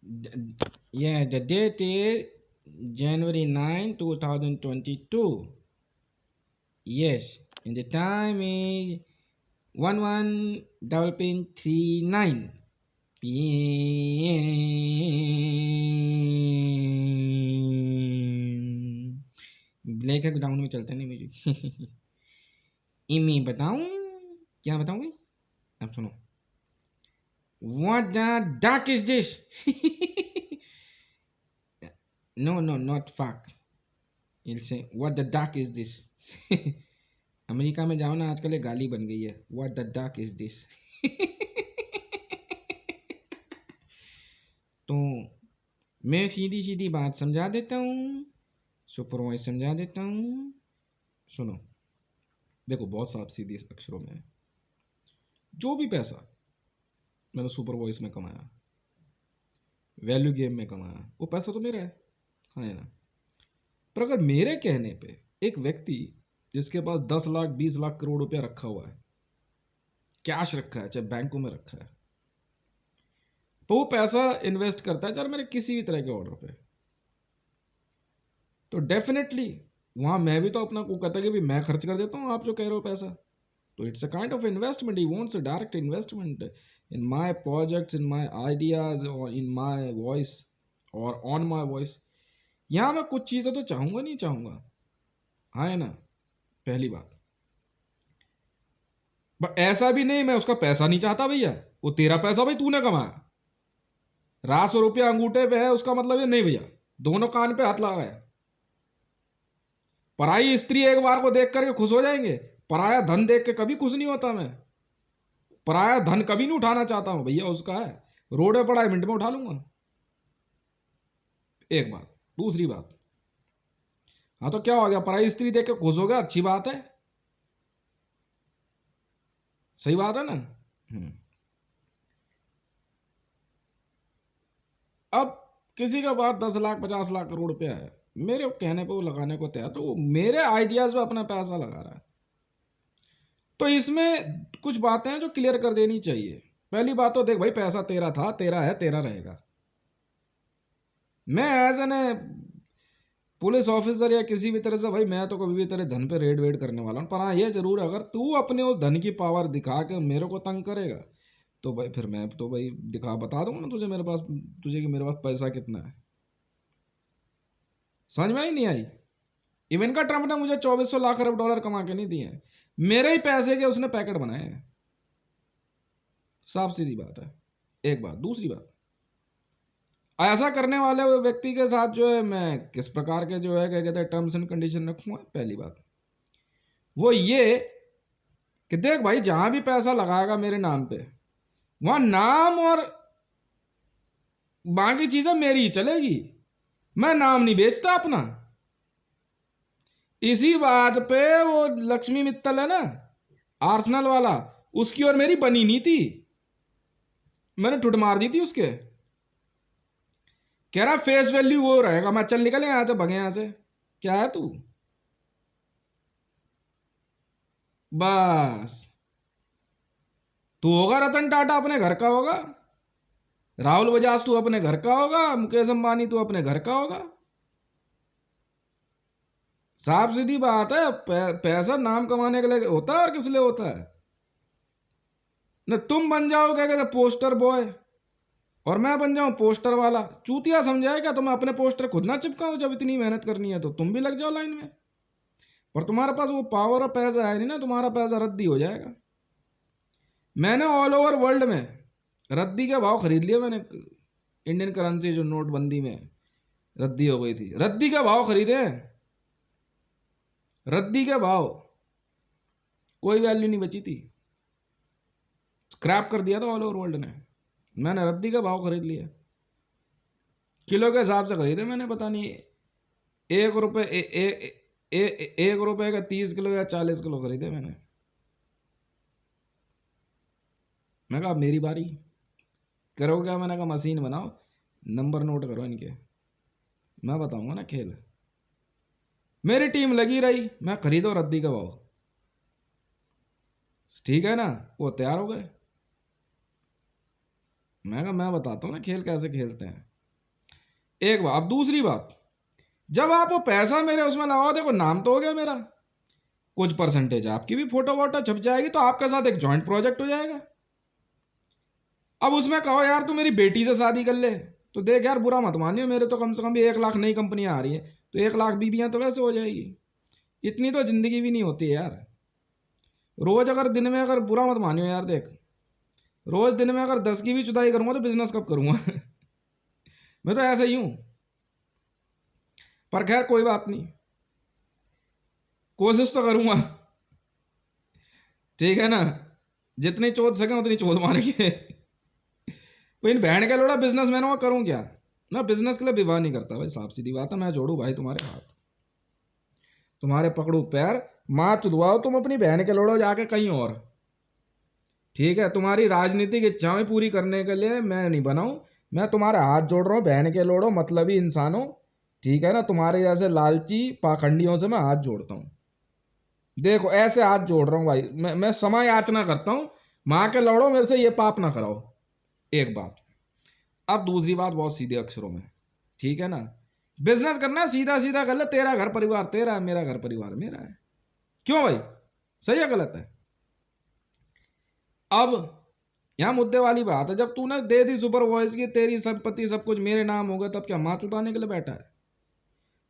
Yeah, the date is January 9, 2022. Yes, and the time is 11:39 PM। Black ground में चलता नहीं music. Emmy बताऊं, क्या बताऊं भाई? अब सुनो। What the duck is this? No, no, not fuck. He'll say, what the duck is this? America में जाओ ना, आजकल ये गाली बन गई है। What the duck is this? तो मैं सीधी सीधी बात समझा देता हूँ, सुपरवाइज समझा देता हूँ। सुनो, देखो बहुत साफ सीधी अक्षरों में है। जो भी पैसा मैंने सुपर वॉइस में कमाया, वैल्यू गेम में कमाया, वो पैसा तो मेरा है, हाँ है ना। पर अगर मेरे कहने पे एक व्यक्ति जिसके पास 10 लाख 20 लाख करोड़ रुपया रखा हुआ है, कैश रखा है, चाहे बैंकों में रखा है, तो वो पैसा इन्वेस्ट करता है चाहे मेरे किसी भी तरह के ऑर्डर पे, तो डेफिनेटली वहां मैं भी तो अपना को कहता है कि भी मैं खर्च कर देता हूँ आप जो कह रहे हो पैसा, तो it's a kind of investment. He wants a direct investment in my projects, in my ideas, और इन माय वॉइस, और ऑन माय वॉइस। यहाँ मैं कुछ चीज़ें तो चाहूँगा नहीं चाहूँगा, हाँ है ना, पहली बात। बट ऐसा भी नहीं मैं उसका पैसा नहीं चाहता भैया, वो तेरा पैसा भाई तूने कमाया, 100 रुपया अंगूठे पे है, उसका मतलब ये नहीं भैया, दोनों कान पे हाथ लगा है। पराई स्त्री एक बार को देख करके खुश हो जाएंगे, पराया धन देख के कभी खुश नहीं होता मैं। पराया धन कभी नहीं उठाना चाहता हूं भैया, उसका है, रोड पे पड़ा है, मिनट में उठा लूंगा। एक बात। दूसरी बात, हाँ तो क्या हो गया, पराई स्त्री देख के खुश हो गया, अच्छी बात है, सही बात है ना। अब किसी का बात 10 लाख 50 लाख करोड़ रुपया है, मेरे कहने पे वो लगाने को तैयार, तो वो मेरे आइडियाज पे अपना पैसा लगा रहा है। तो इसमें कुछ बातें हैं जो क्लियर कर देनी चाहिए। पहली बात तो देख भाई, पैसा तेरा था, तेरा है, तेरा रहेगा। मैं एज एन पुलिस ऑफिसर या किसी भी तरह से भाई, मैं तो कभी भी तेरे धन पे रेड वेड करने वाला हूँ। पर हाँ ये जरूर, अगर तू अपने उस धन की पावर दिखा के मेरे को तंग करेगा, तो भाई फिर मैं तो भाई दिखा बता दूंगा ना तुझे, मेरे पास, तुझे कि मेरे पास पैसा कितना है। समझ में ही नहीं आई? इवन का ट्रम्प ने मुझे 2400 लाख अरब डॉलर कमा के नहीं दिए हैं, मेरे ही पैसे के उसने पैकेट बनाए हैं। साफ सीधी बात है। एक बात। दूसरी बात, ऐसा करने वाले व्यक्ति के साथ जो है मैं किस प्रकार के जो है क्या कहते हैं टर्म्स एंड कंडीशन रखूंगा। पहली बात वो ये कि देख भाई, जहां भी पैसा लगाएगा मेरे नाम पे, वहां नाम और बाकी चीजें मेरी ही चलेगी, मैं नाम नहीं बेचता अपना। इसी बात पे वो लक्ष्मी मित्तल है ना, आर्सेनल वाला, उसकी और मेरी बनी नहीं थी, मैंने टुट मार दी थी उसके। कह रहा फेस वैल्यू वो रहेगा, मैं चल निकले यहां से, भगे यहां से, क्या है तू। बस तू होगा रतन टाटा अपने घर का होगा, राहुल बजाज तू अपने घर का होगा, मुकेश अंबानी तू अपने घर का होगा। साफ सीधी बात है, पैसा नाम कमाने के लिए होता है और किस लिए होता है। न तुम बन जाओ क्या कहते पोस्टर बॉय, और मैं बन जाऊं पोस्टर वाला। चूतिया समझाए क्या, तो मैं अपने पोस्टर खुद ना चिपकाऊं? जब इतनी मेहनत करनी है तो तुम भी लग जाओ लाइन में। पर तुम्हारे पास वो पावर और पैसा है नहीं ना, तुम्हारा पैसा रद्दी हो जाएगा। मैंने ऑल ओवर वर्ल्ड में रद्दी के भाव खरीद लिया मैंने। इंडियन करेंसी जो नोटबंदी में रद्दी हो गई थी, रद्दी के भाव खरीदे, रद्दी के भाव, कोई वैल्यू नहीं बची थी, स्क्रैप कर दिया था ऑल ओवर वर्ल्ड ने। मैंने रद्दी का भाव खरीद लिया, किलो के हिसाब से खरीदे मैंने, पता नहीं 1 रुपये 1 रुपये का 30 किलो या 40 किलो खरीदे मैंने। मैं कहा अब मेरी बारी, करो क्या? मैंने कहा मशीन बनाओ, नंबर नोट करो इनके, मैं बताऊंगा ना खेल। मेरी टीम लगी रही, मैं खरीदो रद्दी का भाव, ठीक है ना, वो तैयार हो गए। मैं कहा मैं बताता हूँ ना खेल कैसे खेलते हैं। एक बात। अब दूसरी बात, जब आप वो पैसा मेरे उसमें लगाओ, देखो नाम तो हो गया मेरा, कुछ परसेंटेज आपकी भी फोटो वोटो छप जाएगी, तो आपके साथ एक जॉइंट प्रोजेक्ट हो जाएगा। अब उसमें कहो यार तू मेरी बेटी से शादी कर ले, तो देख यार बुरा मत मानियो, मेरे तो कम से कम भी 1 लाख नई कंपनियां आ रही है, तो 1 लाख बीबियां तो वैसे हो जाएगी। इतनी तो जिंदगी भी नहीं होती है यार। रोज अगर दिन में, अगर बुरा मत मानियो यार, देख रोज दिन में अगर 10 की भी जुदाई करूंगा तो बिजनेस कब करूंगा? मैं तो ऐसे ही हूं। पर खैर कोई बात नहीं, कोशिश तो करूंगा। ठीक है ना, जितनी चोट सके उतनी चोट मारेंगे। तो इन बहन के लोड़ा बिजनेसमैनों का करूं क्या? मैं बिजनेस के लिए विवाह नहीं करता भाई, साफ सीधी बात है। मैं जोड़ू भाई तुम्हारे हाथ, तुम्हारे पकड़ू पैर, माँ चुदवाओ तुम अपनी बहन के लोड़ो जाके कहीं और। ठीक है, तुम्हारी राजनीतिक इच्छाएं पूरी करने के लिए मैं नहीं बनाऊं। मैं तुम्हारे हाथ जोड़ रहा हूं बहन के लोड़ो, मतलबी इंसानों। ठीक है ना, तुम्हारे जैसे लालची पाखंडियों से मैं हाथ जोड़ता हूं। देखो ऐसे हाथ जोड़ रहा हूं भाई, मैं समय याचना करता हूं, माँ के लोड़ो मेरे से ये पाप ना कराओ। एक बात। अब दूसरी बात बहुत सीधे अक्षरों में, ठीक है ना, बिजनेस करना है सीधा सीधा कर ले, तेरा घर परिवार तेरा है, मेरा घर परिवार मेरा है। क्यों भाई, सही है गलत है? अब यहां मुद्दे वाली बात है, जब तूने दे दी सुपर वॉइस की, तेरी संपत्ति सब कुछ मेरे नाम हो गया, तब क्या माँ चुताने के लिए बैठा है?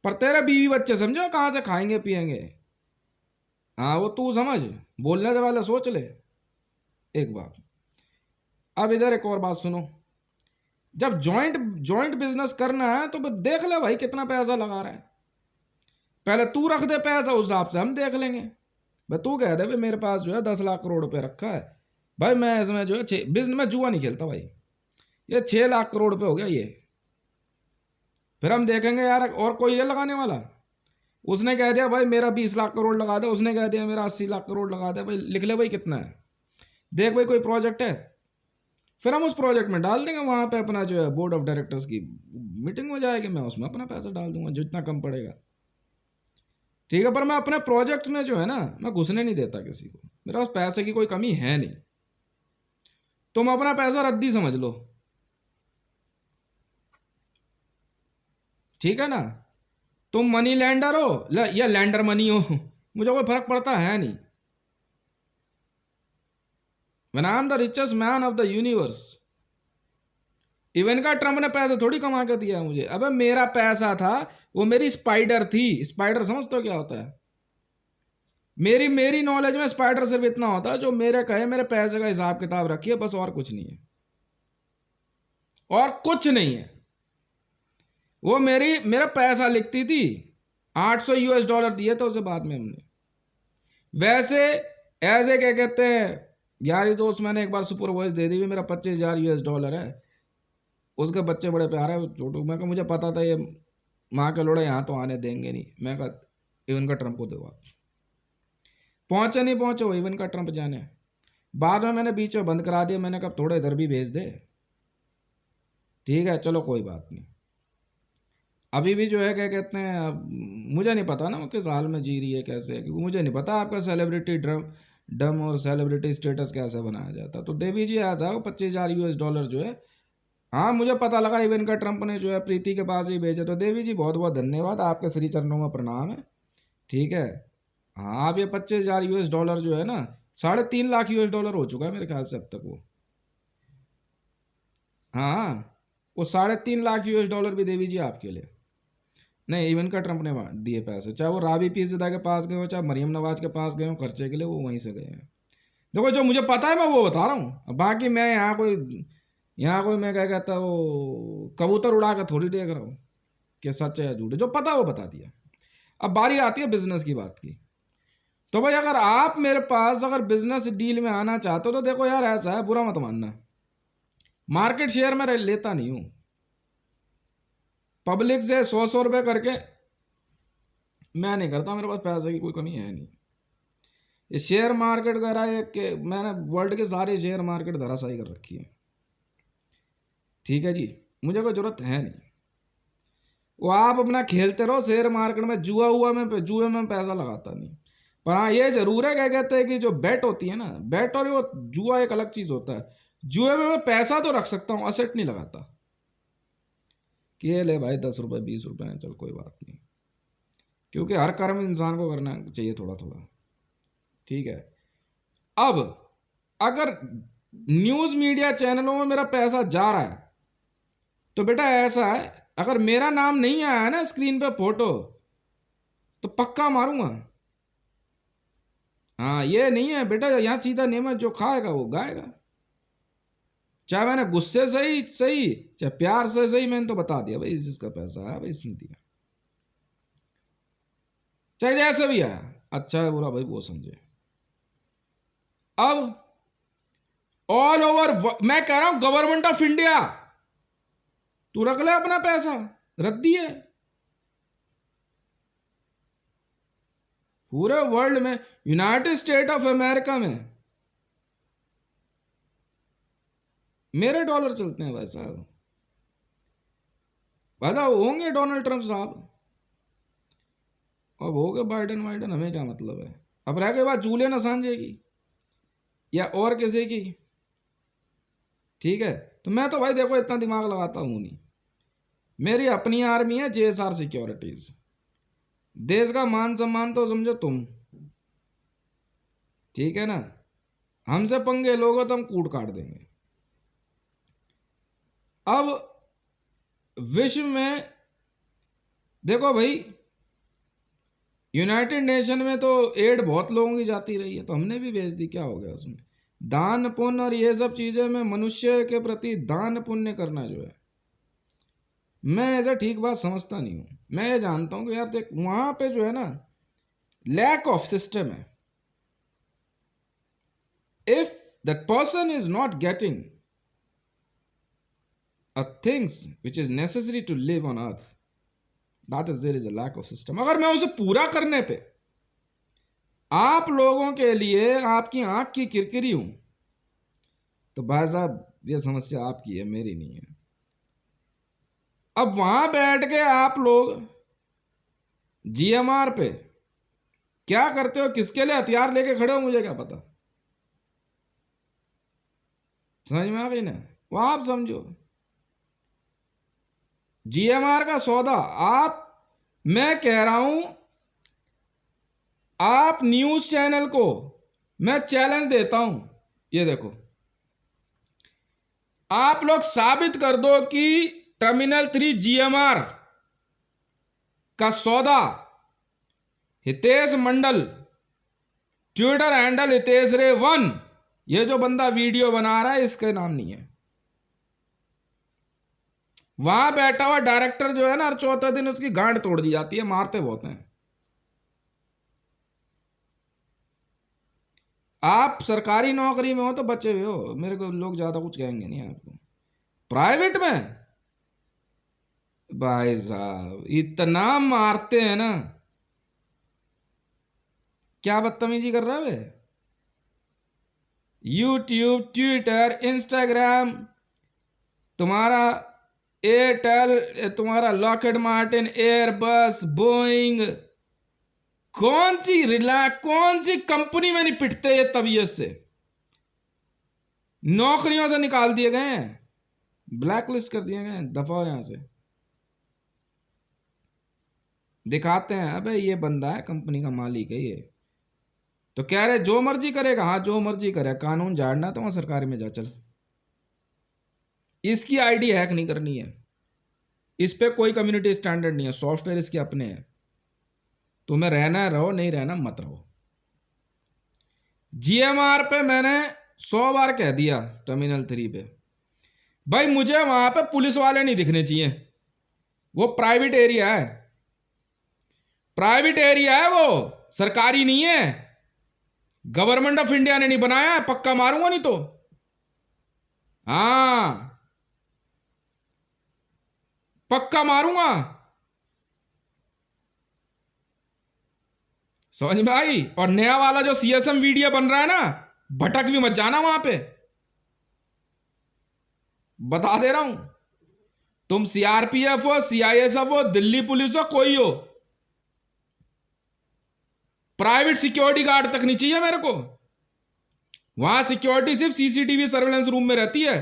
पर तेरे बीवी बच्चे समझो कहां से खाएंगे पिएंगे। हाँ वो तू समझ, बोलने से पहले सोच ले। एक बात। अब इधर एक और बात सुनो, जब जॉइंट जॉइंट बिजनेस करना है तो देख ले भाई कितना पैसा लगा रहा है। पहले तू रख दे पैसा, उस हिसाब से हम देख लेंगे। भाई तू कह दे भाई मेरे पास जो है 10 लाख करोड़ रुपए रखा है, भाई मैं इसमें जो है बिजनेस में जुआ नहीं खेलता भाई, ये 6 लाख करोड़ रुपए हो गया ये। फिर हम देखेंगे यार और कोई है लगाने वाला। उसने कह दिया भाई मेरा 20 लाख करोड़ लगा दे, उसने कह दिया मेरा 80 लाख करोड़ लगा दे, भाई लिख ले भाई कितना है, देख भाई कोई प्रोजेक्ट है, फिर हम उस प्रोजेक्ट में डाल देंगे। वहां पे अपना जो है बोर्ड ऑफ डायरेक्टर्स की मीटिंग हो जाएगी, मैं उसमें अपना पैसा डाल दूंगा जितना कम पड़ेगा। ठीक है, पर मैं अपने प्रोजेक्ट्स में जो है ना, मैं घुसने नहीं देता किसी को, मेरे पास पैसे की कोई कमी है नहीं। तुम अपना पैसा रद्दी समझ लो, ठीक है ना, तुम मनी लैंडर हो या लैंडर मनी हो, मुझे कोई फर्क पड़ता है नहीं। When I am the richest man of the universe, Ivanka Trump ने पैसे थोड़ी कमा के दिया मुझे, अबे मेरा पैसा था, वो मेरी स्पाइडर थी। स्पाइडर समझ तो क्या होता है? मेरी मेरी नॉलेज में स्पाइडर सिर्फ इतना होता है जो मेरे कहे, मेरे पैसे का हिसाब किताब रखिए, बस, और कुछ नहीं है, और कुछ नहीं है। वो मेरा पैसा लिखती थी, $800 दिए थे उसे बाद में हमने। वैसे ऐसे क्या कहते हैं यारी दोस्त, मैंने एक बार सुपर वॉइस दे दी, मेरा $25,000 है। उसके बच्चे बड़े प्यारे हैं छोटू, मैं कहा मुझे पता था ये माँ के लोड़े यहाँ तो आने देंगे नहीं। मैं कहा इवन का ट्रंप को दो आप। पहुँचे नहीं पहुँचे वो इवन का ट्रंप जाने, बाद में मैंने बीच में बंद करा दिया, मैंने कहा थोड़े इधर भी भेज दे। ठीक है चलो कोई बात नहीं। अभी भी जो है क्या कहते हैं, मुझे नहीं पता ना वो किस हाल में जी रही है कैसे है, क्योंकि मुझे नहीं पता आपका सेलिब्रिटी डम और सेलिब्रिटी स्टेटस कैसे बनाया जाता। तो देवी जी आ जाओ, $25,000 जो है। हाँ मुझे पता लगा इवन का ट्रंप ने जो है प्रीति के पास ही भेजे, तो देवी जी बहुत बहुत धन्यवाद, आपके श्री चरणों में प्रणाम है। ठीक है, हाँ आप ये $25,000 जो है ना, $3.5 लाख हो चुका है मेरे ख्याल से अब तक वो। हाँ वो $3.5 लाख भी देवी जी आपके लिए नहीं, इवन का ट्रंप ने दिए पैसे, चाहे वो राबी पीरज़ादा के पास गए हो, चाहे मरियम नवाज के पास गए हो खर्चे के लिए, वो वहीं से गए हैं। देखो जो मुझे पता है मैं वो बता रहा हूँ, बाकी मैं यहाँ कोई मैं क्या कहता वो कबूतर उड़ा कर थोड़ी देख रहा हूँ कि सच है या झूठ है, जो पता है वो बता दिया। अब बारी आती है बिजनेस की बात की। तो भाई अगर आप मेरे पास अगर बिजनेस डील में आना चाहते हो तो देखो यार ऐसा है, बुरा मत मानना, मार्केट शेयर में लेता नहीं हूँ, पब्लिक से 100 रुपए करके मैं नहीं करता, मेरे पास पैसे की कोई कमी है नहीं। ये शेयर मार्केट वगैरह के मैंने वर्ल्ड के सारे शेयर मार्केट धराशायी कर रखी है। ठीक है जी, मुझे कोई जरूरत है नहीं, वो आप अपना खेलते रहो शेयर मार्केट में, जुए में पैसा लगाता नहीं। पर हाँ ये जरूर है क्या कहते हैं कि जो बेट होती है ना, बेट और वो जुआ एक अलग चीज होता है। जुए में मैं पैसा तो रख सकता हूँ, असेट नहीं लगाता। कि ये ले भाई 10 रुपये 20 रुपये हैं, चल कोई बात नहीं, क्योंकि हर कर्म इंसान को करना चाहिए थोड़ा थोड़ा, ठीक है। अब अगर न्यूज़ मीडिया चैनलों में मेरा पैसा जा रहा है तो बेटा ऐसा है, अगर मेरा नाम नहीं आया है ना स्क्रीन पे फोटो, तो पक्का मारूंगा। हाँ, ये नहीं है बेटा, यहाँ सीधा नियम है, जो खाएगा वो गाएगा। चाहे मैंने गुस्से से ही सही, चाहे प्यार से सही, मैंने तो बता दिया भाई इसका पैसा है भाई, इसने दिया, चाहे जैसे भी आया, अच्छा है बुरा भाई वो समझे। अब ऑल ओवर मैं कह रहा हूं गवर्नमेंट ऑफ इंडिया, तू रख ले अपना पैसा, रद्दी है पूरे वर्ल्ड में, यूनाइटेड स्टेट ऑफ अमेरिका में मेरे डॉलर चलते हैं भाई साहब। भाई होंगे डोनाल्ड ट्रंप साहब, अब हो गए बाइडन वाइडन, हमें क्या मतलब है। अब रह गई बात जूलियन असांजे की या और किसी की, ठीक है। तो मैं तो भाई देखो इतना दिमाग लगाता हूं नहीं, मेरी अपनी आर्मी है JSR सिक्योरिटीज, देश का मान सम्मान तो समझो तुम, ठीक है ना। हमसे पंगे लोगो तो हम कूट काट देंगे। अब विश्व में देखो भाई, यूनाइटेड नेशन में तो एड बहुत लोगों की जाती रही है, तो हमने भी भेज दी, क्या हो गया उसमें। दान पुण्य और ये सब चीजें में मनुष्य के प्रति दान पुण्य करना जो है, मैं ऐसा ठीक बात समझता नहीं हूं। मैं ये जानता हूं कि यार देख वहां पे जो है ना लैक ऑफ सिस्टम है। If that person is not getting a things which is necessary to live on earth, that is there is a lack of system. अगर मैं उसे पूरा करने पे आप लोगों के लिए आपकी आंख की किरकिरी हूं, तो भाई साहब ये समस्या आपकी है, मेरी नहीं है। अब वहां बैठ के आप लोग GMR पे क्या करते हो, किसके लिए हथियार लेके खड़े हो, मुझे क्या पता। समझ में आ गई ना, वो आप समझो। GMR का सौदा आप, मैं कह रहा हूं आप न्यूज चैनल को मैं चैलेंज देता हूं, ये देखो आप लोग साबित कर दो कि टर्मिनल 3 GMR का सौदा हितेश मंडल, ट्विटर हैंडल हितेश रे 1, ये जो बंदा वीडियो बना रहा है इसके नाम नहीं है। वहां बैठा हुआ डायरेक्टर जो है ना, हर चौथे दिन उसकी गांड तोड़ दी जाती है, मारते बहुत हैं। आप सरकारी नौकरी में हो तो बचे हुए हो, मेरे को लोग ज्यादा कुछ कहेंगे नहीं आपको। प्राइवेट में भाई साहब इतना मारते हैं ना, क्या बदतमीजी कर रहा है। यूट्यूब, ट्विटर, इंस्टाग्राम, तुम्हारा एयरटेल, तुम्हारा लॉकहेड मार्टिन, एयरबस, बोइंग, कौन सी कंपनी में नहीं पिटते ये तबीयत से, नौकरियों से निकाल दिए गए हैं, ब्लैक लिस्ट कर दिए गए हैं, दफा हो यहां से। दिखाते हैं अबे ये बंदा है कंपनी का मालिक है ये, तो कह रहे जो मर्जी करेगा। हाँ जो मर्जी करे, कानून झाड़ना तो वहां सरकारी में जा चल, इसकी आईडी हैक नहीं करनी है, इस पे कोई कम्युनिटी स्टैंडर्ड नहीं है, सॉफ्टवेयर इसके अपने हैं, तुम्हें रहना है रहो, नहीं रहना मत रहो। GMR पे मैंने 100 बार कह दिया, टर्मिनल 3 पे भाई मुझे वहां पे पुलिस वाले नहीं दिखने चाहिए, वो प्राइवेट एरिया है, प्राइवेट एरिया है, वो सरकारी नहीं है, गवर्नमेंट ऑफ इंडिया ने नहीं बनाया है, पक्का मारूंगा नहीं तो। हाँ पक्का मारूंगा, समझ में आई। और नया वाला जो CSM वीडियो बन रहा है ना, भटक भी मत जाना वहां पे, बता दे रहा हूं। तुम CRPF हो, CISF हो, दिल्ली पुलिस हो, कोई हो, प्राइवेट सिक्योरिटी गार्ड तक नहीं चाहिए मेरे को। वहां सिक्योरिटी सिर्फ CCTV सर्वेलेंस रूम में रहती है,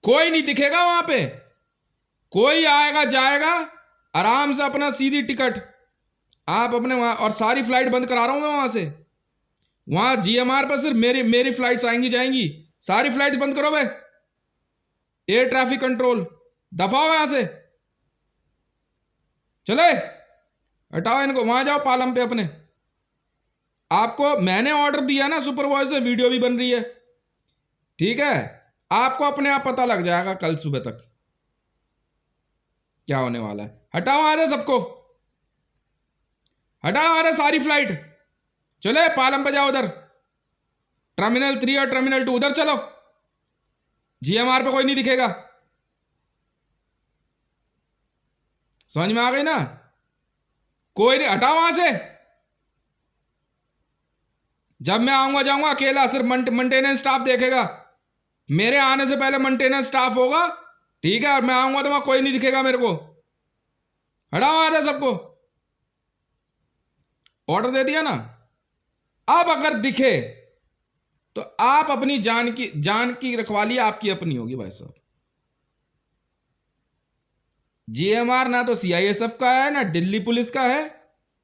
कोई नहीं दिखेगा वहां पे। कोई आएगा जाएगा, आराम से अपना सीधी टिकट आप अपने वहां, और सारी फ्लाइट बंद करा रहा हूं मैं वहां से। वहां जीएमआर पर सिर्फ मेरी मेरी फ्लाइट्स आएंगी जाएंगी, सारी फ्लाइट्स बंद करो भाई। एयर ट्रैफिक कंट्रोल, दफाओ यहां से, चले हटाओ इनको, वहां जाओ पालम पे अपने। आपको मैंने ऑर्डर दिया ना सुपरवाइजर, वीडियो भी बन रही है, ठीक है। आपको अपने आप पता लग जाएगा कल सुबह तक क्या होने वाला है। हटाओ आ रहे सबको, हटाओ आ रहे सारी फ्लाइट, चले पालम पे जाओ उधर, टर्मिनल 3 और टर्मिनल 2 उधर चलो, जीएमआर पे कोई नहीं दिखेगा। समझ में आ गई ना? कोई नहीं, हटाओ वहां से। जब मैं आऊंगा जाऊंगा अकेला, सिर्फ मेंटेनेंस स्टाफ देखेगा, मेरे आने से पहले मेंटेनेंस स्टाफ होगा, ठीक है। और मैं आऊंगा तो वहां कोई नहीं दिखेगा मेरे को। हटाओ आ रहे सबको, ऑर्डर दे दिया ना। अब अगर दिखे तो आप अपनी जान की रखवाली आपकी अपनी होगी भाई साहब। जीएमआर ना तो सीआईएसएफ का है ना दिल्ली पुलिस का है,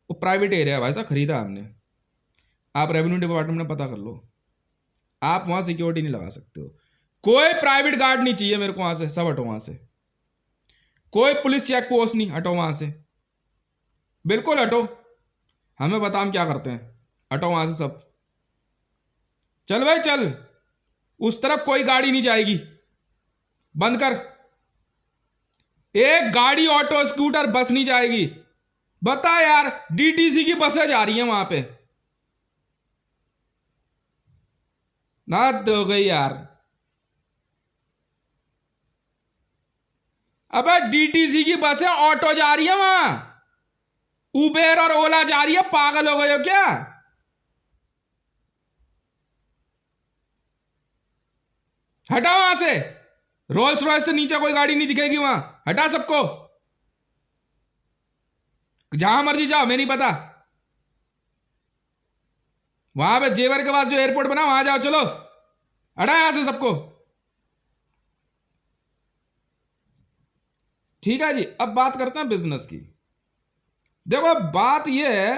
वो प्राइवेट एरिया है भाई साहब, खरीदा हमने। आप रेवेन्यू डिपार्टमेंट में पता कर लो, आप वहां सिक्योरिटी नहीं लगा सकते हो। कोई प्राइवेट गार्ड नहीं चाहिए मेरे को वहां से, सब हटो वहां से। कोई पुलिस चेक पोस्ट नहीं, हटो वहां से, बिल्कुल हटो। हमें बता हम क्या करते हैं, हटो वहां से सब। चल भाई चल, उस तरफ कोई गाड़ी नहीं जाएगी, बंद कर। एक गाड़ी ऑटो स्कूटर बस नहीं जाएगी। बता यार, डीटीसी की बसें जा रही हैं वहां पे, ना हो गई यार। अबे डीटीसी की बसें ऑटो जा रही है वहां, उबेर और ओला जा रही है, पागल हो गए हो क्या? हटा वहां से, रोल्स रॉयस से नीचे कोई गाड़ी नहीं दिखेगी वहां, हटा सबको। जहां मर्जी जाओ, मैं नहीं पता। वहां पे जेवर के पास जो एयरपोर्ट बना वहां जाओ, चलो हटा यहां से सबको। ठीक है जी, अब बात करते हैं बिजनेस की। देखो बात यह है,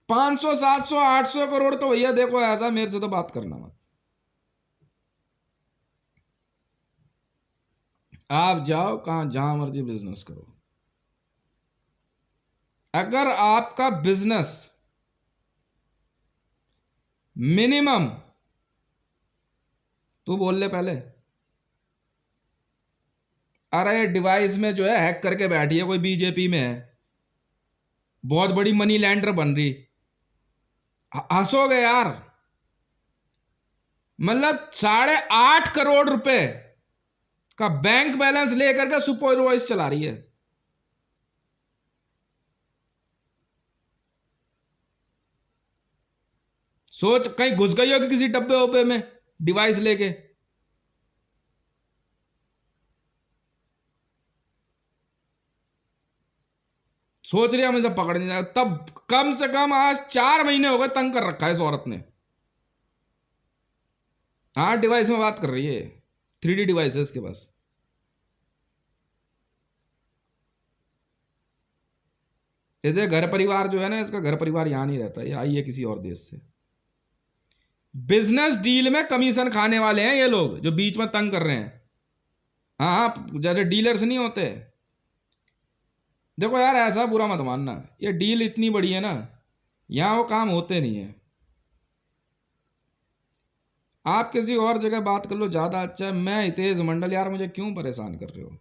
500 700 800 करोड़ तो भैया देखो, ऐसा मेरे से तो बात करना मत। आप जाओ कहां, जहां मर्जी बिजनेस करो। अगर आपका बिजनेस मिनिमम, तू बोल ले पहले। अरे डिवाइस में जो है हैक करके बैठी है कोई, बीजेपी में है, बहुत बड़ी मनी लैंडर बन रही। हंसोगे यार, मतलब 8.5 करोड़ रुपए का बैंक बैलेंस लेकर के सुपर वॉइस चला रही है। सोच कहीं घुस गई होगी किसी डब्बे वब्बे में डिवाइस लेके। सोच रही है मुझे पकड़ नहीं जाएगा, तब कम से कम आज 4 महीने हो गए तंग कर रखा है इस औरत ने। हाँ डिवाइस में बात कर रही है, 3D डिवाइस है इसके पास। इसे घर परिवार जो है ना, इसका घर परिवार यहां नहीं रहता, ये आई है किसी और देश से। बिजनेस डील में कमीशन खाने वाले हैं ये लोग जो बीच में तंग कर रहे हैं। हाँ हाँ, जैसे डीलर्स नहीं होते। देखो यार ऐसा बुरा मत मानना, ये डील इतनी बड़ी है ना, यहां वो काम होते नहीं है। आप किसी और जगह बात कर लो, ज्यादा अच्छा है। मैं हितेश मंडल, यार मुझे क्यों परेशान कर रहे हो?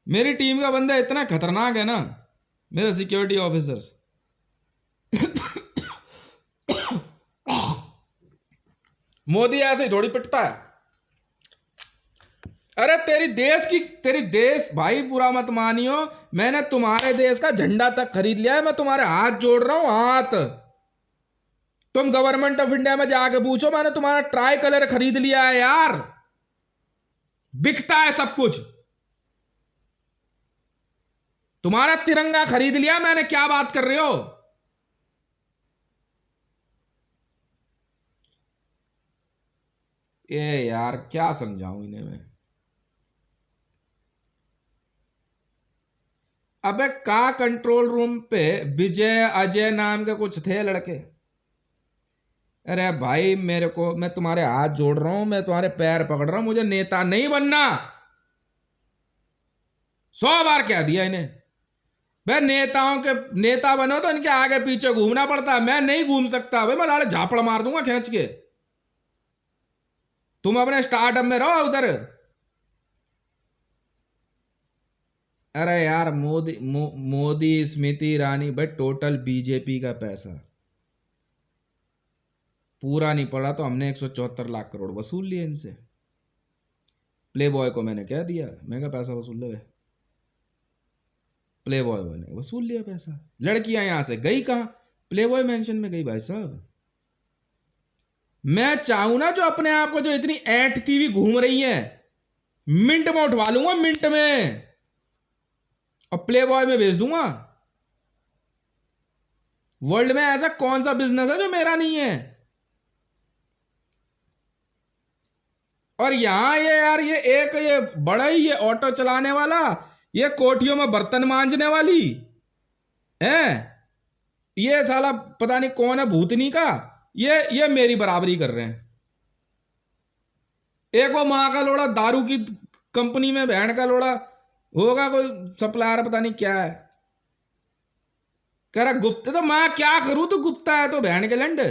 मेरी टीम का बंदा इतना खतरनाक है ना, मेरे सिक्योरिटी ऑफिसर्स। मोदी ऐसे ही थोड़ी पिटता है। अरे तेरी देश भाई, बुरा मत मानियो, मैंने तुम्हारे देश का झंडा तक खरीद लिया है, मैं तुम्हारे हाथ जोड़ रहा हूं, हाथ। तुम गवर्नमेंट ऑफ इंडिया में जाके पूछो, मैंने तुम्हारा ट्राई कलर खरीद लिया है यार। बिकता है सब कुछ, तुम्हारा तिरंगा खरीद लिया मैंने, क्या बात कर रहे हो? ये यार क्या समझाऊं इन्हें मैं। अबे का कंट्रोल रूम पे विजय अजय नाम के कुछ थे लड़के। अरे भाई मेरे को, मैं तुम्हारे हाथ जोड़ रहा हूं, मैं तुम्हारे पैर पकड़ रहा हूं, मुझे नेता नहीं बनना। 100 बार कह दिया इन्हें। भाई नेताओं के, नेता बनो तो इनके आगे पीछे घूमना पड़ता है, मैं नहीं घूम सकता भाई, मैं लाड़े झापड़ मार दूंगा खींच के। तुम अपने स्टार्टअप में रहो उधर। अरे यार मोदी स्मृति ईरानी भाई टोटल बीजेपी का पैसा पूरा नहीं पड़ा तो हमने 174 लाख करोड़ वसूल लिए इनसे। प्ले बॉय को मैंने कह दिया, मैं क्या पैसा वसूल ले। प्ले बॉय ने वसूल लिया पैसा। लड़कियां यहां से गई कहां, प्ले बॉय मेंशन में गई भाई साहब। मैं चाहूं ना, जो अपने आप को जो इतनी ऐंठती हुई घूम रही है, मिंट में उठवा लूंगा, मिंट में, और प्ले बॉय में भेज दूंगा। वर्ल्ड में ऐसा कौन सा बिजनेस है जो मेरा नहीं है। और यहां ये यार, ये एक ये बड़ा ही, ये ऑटो चलाने वाला, ये कोठियों में बर्तन मांजने वाली है, ये साला पता नहीं कौन है भूतनी का, ये मेरी बराबरी कर रहे हैं। एक वो माँ का लोड़ा दारू की कंपनी में बहन का लोड़ा होगा, कोई सप्लायर पता नहीं क्या है, कह रहा गुप्ता। तो मैं क्या करूं, तो गुप्ता है तो बहन के लंड,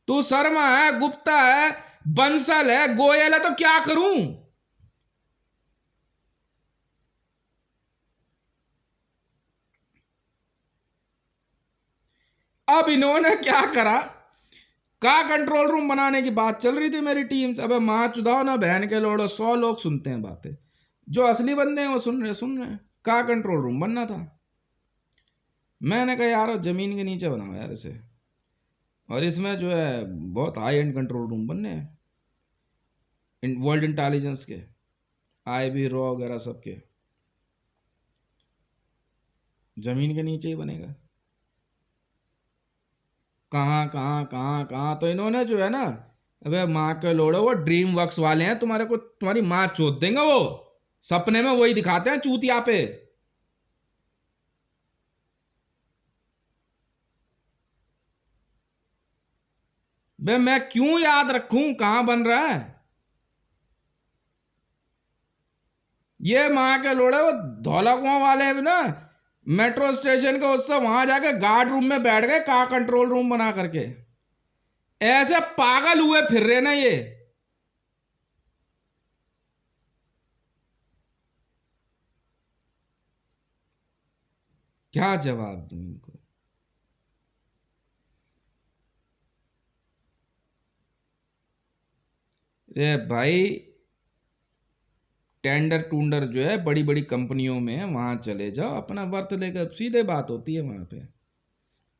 तू शर्मा है, गुप्ता है, बंसल है, गोयल है, तो क्या करूं। अब इन्होंने क्या करा, का कंट्रोल रूम बनाने की बात चल रही थी मेरी टीम से। अबे माँ चुदाओ ना बहन के लोड़ो, 100 लोग सुनते हैं बातें, जो असली बंदे हैं वो सुन रहे। का कंट्रोल रूम बनना था। मैंने कहा यार जमीन के नीचे बनाओ यार इसे, और इसमें जो है बहुत हाई एंड कंट्रोल रूम बनने हैं, वर्ल्ड इंटेलिजेंस के, IB रॉ वगैरह सबके, जमीन के नीचे ही बनेगा। कहाँ कहाँ कहाँ कहाँ, तो इन्होंने जो है ना, अबे माँ के लोड़ो, वो ड्रीम वर्क्स वाले हैं, तुम्हारे को तुम्हारी माँ चोद देंगे वो, सपने में वही दिखाते हैं चूतिया पे। बे मैं क्यों याद रखूं कहां बन रहा है। ये माँ के लोड़े वो धौला कुआं वाले भी ना, मेट्रो स्टेशन के उससे वहां जाके गार्ड रूम में बैठ गए, का कंट्रोल रूम बना करके, ऐसे पागल हुए फिर रहे ना ये। क्या जवाब दूं इनको। रे भाई टेंडर टूंडर जो है बड़ी बड़ी कंपनियों में, वहां चले जाओ, अपना वर्थ लेकर, सीधे बात होती है वहां पे।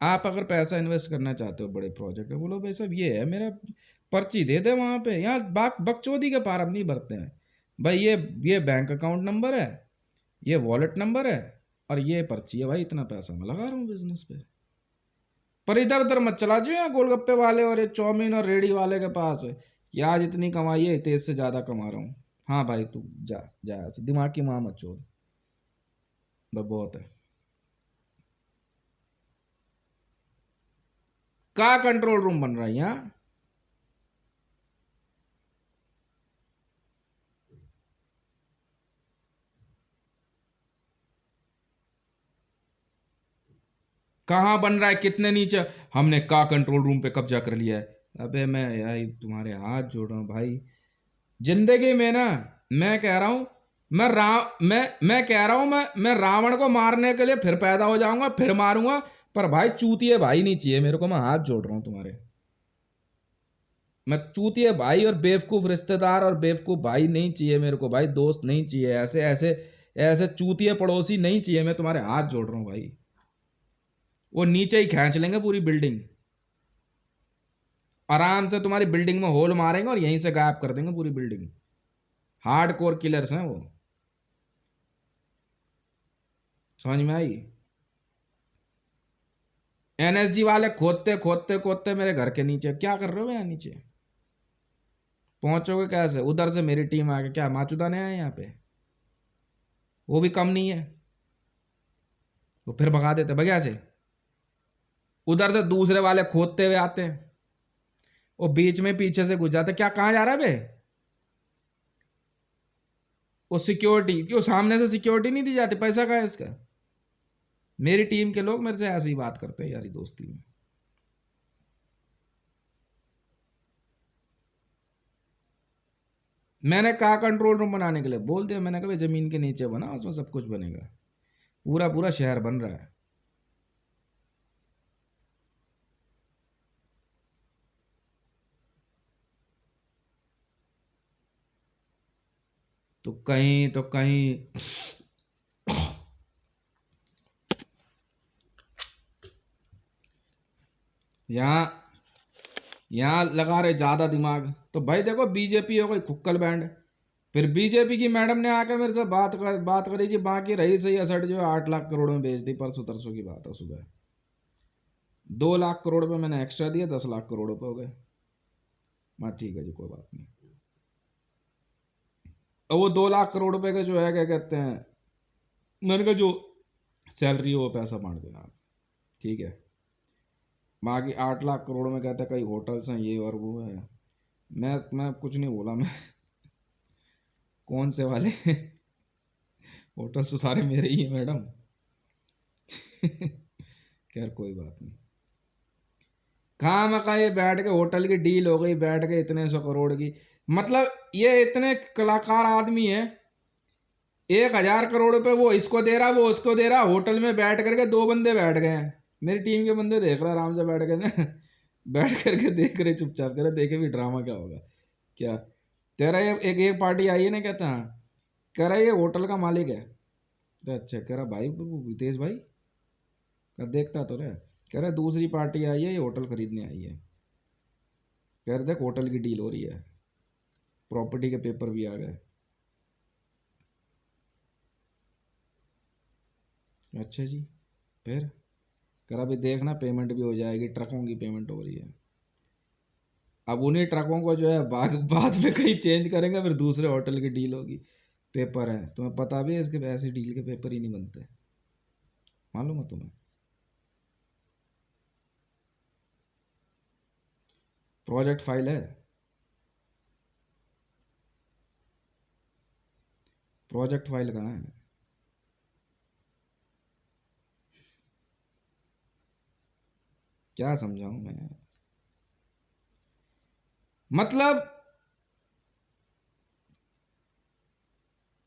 आप अगर पैसा इन्वेस्ट करना चाहते हो बड़े प्रोजेक्ट में, बोलो भाई साहब ये है मेरा, पर्ची दे दे वहां पे। यहाँ बकचोदी के फार्म नहीं भरते हैं भाई। ये बैंक अकाउंट नंबर है, ये वॉलेट नंबर है, और ये पर्ची है भाई, इतना पैसा मैं लगा रहा हूँ बिजनेस पे। पर इधर उधर मत चला जाओ यहाँ गोलगप्पे वाले और ये चाउमीन और रेडी वाले के पास, कि आज इतनी कमाई है, तेज से ज्यादा कमा रहा हूँ। हाँ भाई तू जा जा ऐसे दिमाग की माँ मत छोड़, बस बहुत है। का कंट्रोल रूम बन रहा है यहाँ। कहाँ बन रहा है, कितने नीचे। हमने का कंट्रोल रूम पे कब्जा कर लिया है। अबे मैं यार तुम्हारे हाथ जोड़ रहा हूँ भाई, जिंदगी में ना, मैं कह रहा हूँ, मैं कह रहा हूँ, मैं रावण को मारने के लिए फिर पैदा हो जाऊंगा, फिर मारूंगा, पर भाई चूतिए भाई नहीं चाहिए मेरे को। मैं हाथ जोड़ रहा हूँ तुम्हारे, मैं चूतिए भाई और बेवकूफ रिश्तेदार और बेवकूफ भाई नहीं चाहिए मेरे को भाई, दोस्त नहीं चाहिए, ऐसे ऐसे ऐसे चूतिए पड़ोसी नहीं चाहिए। मैं तुम्हारे हाथ जोड़ रहा हूँ भाई, वो नीचे ही खींच लेंगे पूरी बिल्डिंग, आराम से तुम्हारी बिल्डिंग में होल मारेंगे और यहीं से गायब कर देंगे पूरी बिल्डिंग। हार्ड कोर किलर्स हैं वो, समझ में आई। NSG वाले खोदते खोदते खोदते मेरे घर के नीचे, क्या कर रहे हो यहाँ नीचे, पहुंचोगे कैसे। उधर से मेरी टीम आ गई, क्या माचुदा ने आए यहाँ पे। वो भी कम नहीं है, वो फिर भगा देते बढ़िया से। उधर से दूसरे वाले खोदते हुए आते हैं, वो बीच में पीछे से घुस जाते, क्या कहाँ जा रहा है बे? वो सिक्योरिटी क्यों, सामने से सिक्योरिटी नहीं दी जाती, पैसा कहाँ है इसका? मेरी टीम के लोग मेरे से ऐसे ही बात करते हैं यारी दोस्ती में। मैंने कहा कंट्रोल रूम बनाने के लिए, बोल दिया मैंने, कहा जमीन के नीचे बना, उसमें सब कुछ बनेगा, पूरा पूरा शहर बन रहा है। तो कहीं यहाँ यहाँ लगा रहे ज्यादा दिमाग, तो भाई देखो बीजेपी हो गई खुक्कल बैंड। फिर बीजेपी की मैडम ने आकर मेरे से बात करी जी, बाकी रही सही असट जो है 8 लाख करोड़ में बेच दी, परसों तरसों की बात है, सुबह 2 लाख करोड़ पे मैंने एक्स्ट्रा दिया, 10 लाख करोड़ पे हो गए। मैं ठीक है जी कोई बात नहीं। अब वो 2 लाख करोड़ रुपए का जो है क्या कहते हैं, मैंने कहा जो सैलरी है वो पैसा बांट देना आप, ठीक है। बाकी 8 लाख करोड़ में कहते हैं कई होटल्स हैं ये और वो है, मैं कुछ नहीं बोला मैं कौन से वाले होटल्स तो सारे मेरे ही हैं मैडम खैर कोई बात नहीं। कहाँ मका ये बैठ के होटल की डील हो गई, बैठ के इतने 100 करोड़ की, मतलब ये इतने कलाकार आदमी है, 1,000 करोड़ रुपए वो इसको दे रहा, वो उसको दे रहा, होटल में बैठ करके 2 बंदे बैठ गए हैं, मेरी टीम के बंदे देख रहे आराम से बैठ के ना बैठ करके देख रहे चुपचाप, कर रहे देखे भी ड्रामा क्या होगा क्या। तेरा ये एक पार्टी आई है ना, कहता हाँ, कह रहा ये होटल का मालिक है, तो अच्छा कह रहा भाई रितेश भाई का देखता तो रहे, कह रहा दूसरी पार्टी आई है ये होटल खरीदने आई है, कह रहे देख होटल की डील हो रही है, प्रॉपर्टी के पेपर भी आ गए। अच्छा जी, फिर करा भी देखना पेमेंट भी हो जाएगी, ट्रकों की पेमेंट हो रही है। अब उन्हीं ट्रकों को जो है बाद में कहीं चेंज करेंगे, फिर दूसरे होटल की डील होगी, पेपर है तुम्हें पता भी है, इसके ऐसी डील के पेपर ही नहीं बनते, मालूम है तुम्हें? प्रोजेक्ट फाइल है, प्रोजेक्ट फाइल कहाँ है? क्या समझाऊं मैं, मतलब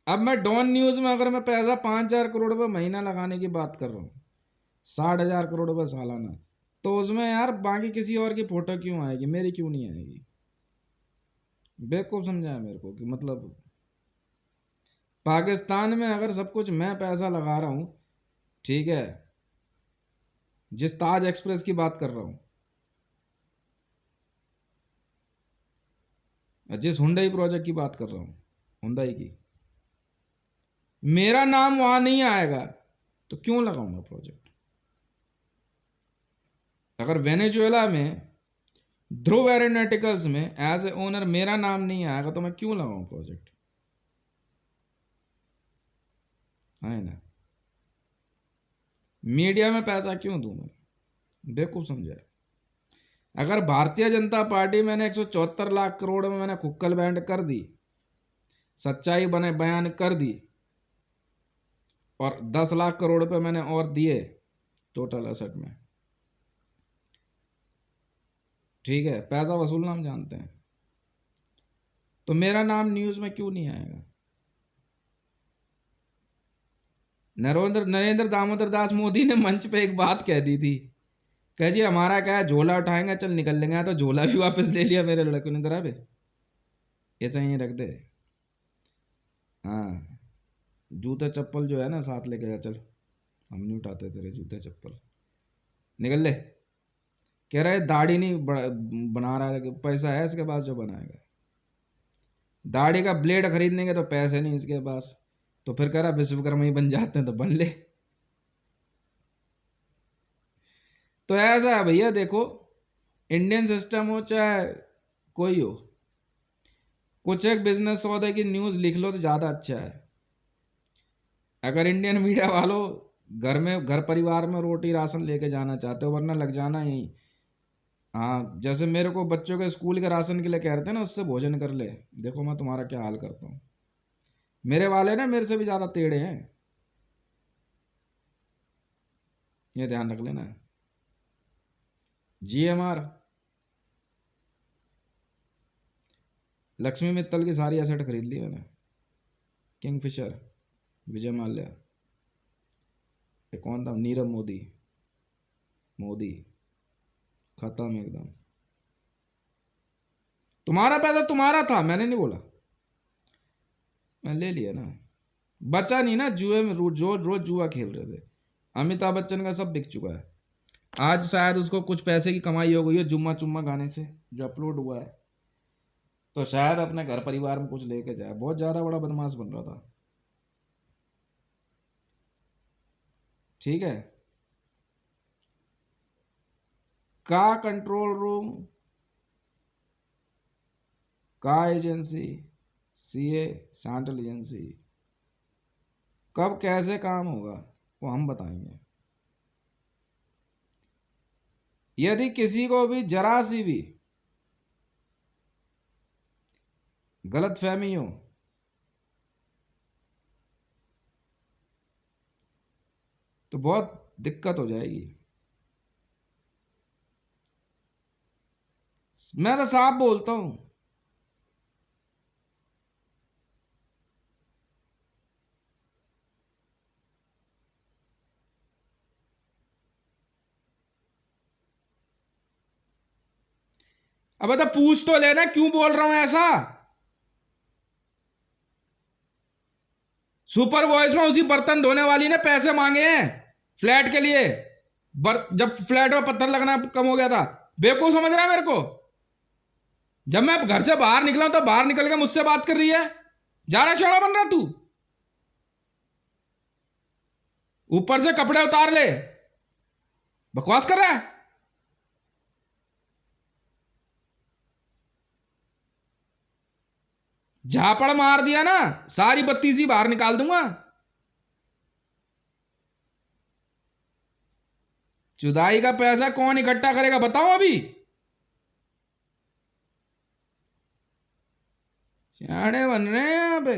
अब मैं डॉन न्यूज में अगर मैं पैसा 5,000 करोड़ रुपये महीना लगाने की बात कर रहा हूँ, 60,000 करोड़ रुपये सालाना, तो उसमें यार बाकी किसी और की फोटो क्यों आएगी, मेरी क्यों नहीं आएगी? बेवकूफ समझा है मेरे को कि मतलब पाकिस्तान में अगर सब कुछ मैं पैसा लगा रहा हूँ, ठीक है, जिस ताज एक्सप्रेस की बात कर रहा हूँ, जिस हुंडई प्रोजेक्ट की बात कर रहा हूँ, हुंडई की, मेरा नाम वहां नहीं आएगा तो क्यों लगाऊंगा प्रोजेक्ट? अगर वेनेजुएला में ध्रुव एरोनॉटिकल्स में एज ए ओनर मेरा नाम नहीं आएगा तो मैं क्यों लगाऊं प्रोजेक्ट, है ना? मीडिया में पैसा क्यों दूं मैं, बेवकूफ समझा है। अगर भारतीय जनता पार्टी मैंने 174 लाख करोड़ में मैंने खुक्कल बैंड कर दी, सच्चाई बने बयान कर दी, और 10 लाख करोड़ रुपए मैंने और दिए टोटल एसेट में, ठीक है, पैसा वसूलना हम जानते हैं, तो मेरा नाम न्यूज में क्यों नहीं आएगा? नरेंद्र दामोदर दास मोदी ने मंच पे एक बात कह दी थी, कह जी हमारा क्या है, झोला उठाएंगे चल निकल लेंगे, तो झोला भी वापस ले लिया मेरे लड़के ने, तरह पे ये चाहिए रख दे, हाँ जूते चप्पल जो है ना साथ लेके जा, चल हम नहीं उठाते तेरे जूते चप्पल, निकल ले। कह रहा है दाढ़ी नहीं बना रहा है, पैसा है इसके पास जो बनाएगा, दाढ़ी का ब्लेड खरीदने के तो पैसे नहीं इसके पास, तो फिर कह रहा विश्वकर्मा ही बन जाते हैं तो बन ले। तो ऐसा है भैया, देखो इंडियन सिस्टम हो चाहे कोई हो, कुछ एक बिजनेस सौदे की न्यूज़ लिख लो तो ज़्यादा अच्छा है। अगर इंडियन मीडिया वालों घर परिवार में रोटी राशन लेके जाना चाहते हो, वरना लग जाना यहीं। हाँ, जैसे मेरे को बच्चों के स्कूल के राशन के लिए कह रहे थे ना, उससे भोजन कर ले। देखो मैं तुम्हारा क्या हाल करता हूँ। मेरे वाले ना मेरे से भी ज़्यादा टेढ़े हैं, ये ध्यान रख लेना। GMR, लक्ष्मी मित्तल की सारी एसेट खरीद ली मैंने। किंगफिशर, विजय माल्या, ये कौन था, नीरव मोदी, मोदी खत्म एकदम। तुम्हारा पैसा तुम्हारा था, मैंने नहीं बोला, मैं ले लिया ना। बचा नहीं ना, जुए में जो रोज जुआ खेल रहे थे। अमिताभ बच्चन का सब बिक चुका है। आज शायद उसको कुछ पैसे की कमाई हो गई है जुम्मा चुम्मा गाने से जो अपलोड हुआ है, तो शायद अपने घर परिवार में कुछ लेके जाए। बहुत ज्यादा बड़ा बदमाश बन रहा था। ठीक है, का कंट्रोल रूम, का एजेंसी, CA सेंट्रल एजेंसी, कब कैसे काम होगा वो हम बताएंगे। यदि किसी को भी जरा सी भी गलत फहमी हो तो बहुत दिक्कत हो जाएगी। मैं तो साफ बोलता हूं। अब तो पूछ तो लेना क्यों बोल रहा हूं ऐसा। सुपर वॉइस में उसी बर्तन धोने वाली ने पैसे मांगे हैं फ्लैट के लिए, जब फ्लैट में पत्थर लगना कम हो गया था। बेवकूफ समझ रहा है मेरे को? जब मैं घर से बाहर निकला हूं तो बाहर निकल के मुझसे बात कर रही है। जा रहा शेड़ा बन रहा तू, ऊपर से कपड़े उतार ले, बकवास कर रहा है। झापड़ मार दिया ना, सारी बत्ती सी बाहर निकाल दूंगा। जुदाई का पैसा कौन इकट्ठा करेगा बताओ अभी? सियाने बन रहे हैं यहां पे।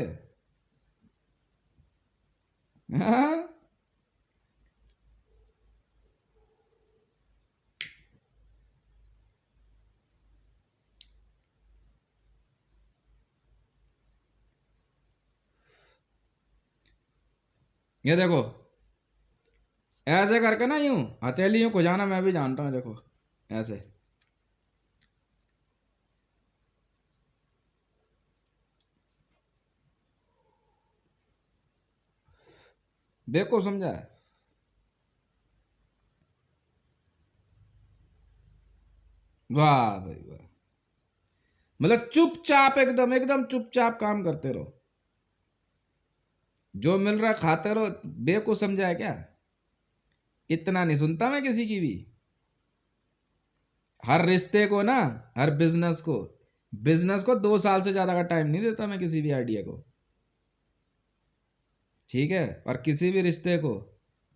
हाँ? ये देखो, ऐसे करके ना यूं हथेलियों को जाना मैं भी जानता हूं। देखो ऐसे, देखो समझा है? वाह भाई वाह। मतलब चुपचाप, एकदम एकदम चुपचाप काम करते रहो, जो मिल रहा खाते रहो। बेवकूफ समझा है क्या? इतना नहीं सुनता मैं किसी की भी। हर रिश्ते को ना, हर बिजनेस को 2 साल से ज्यादा का टाइम नहीं देता मैं किसी भी आइडिया को। ठीक है, और किसी भी रिश्ते को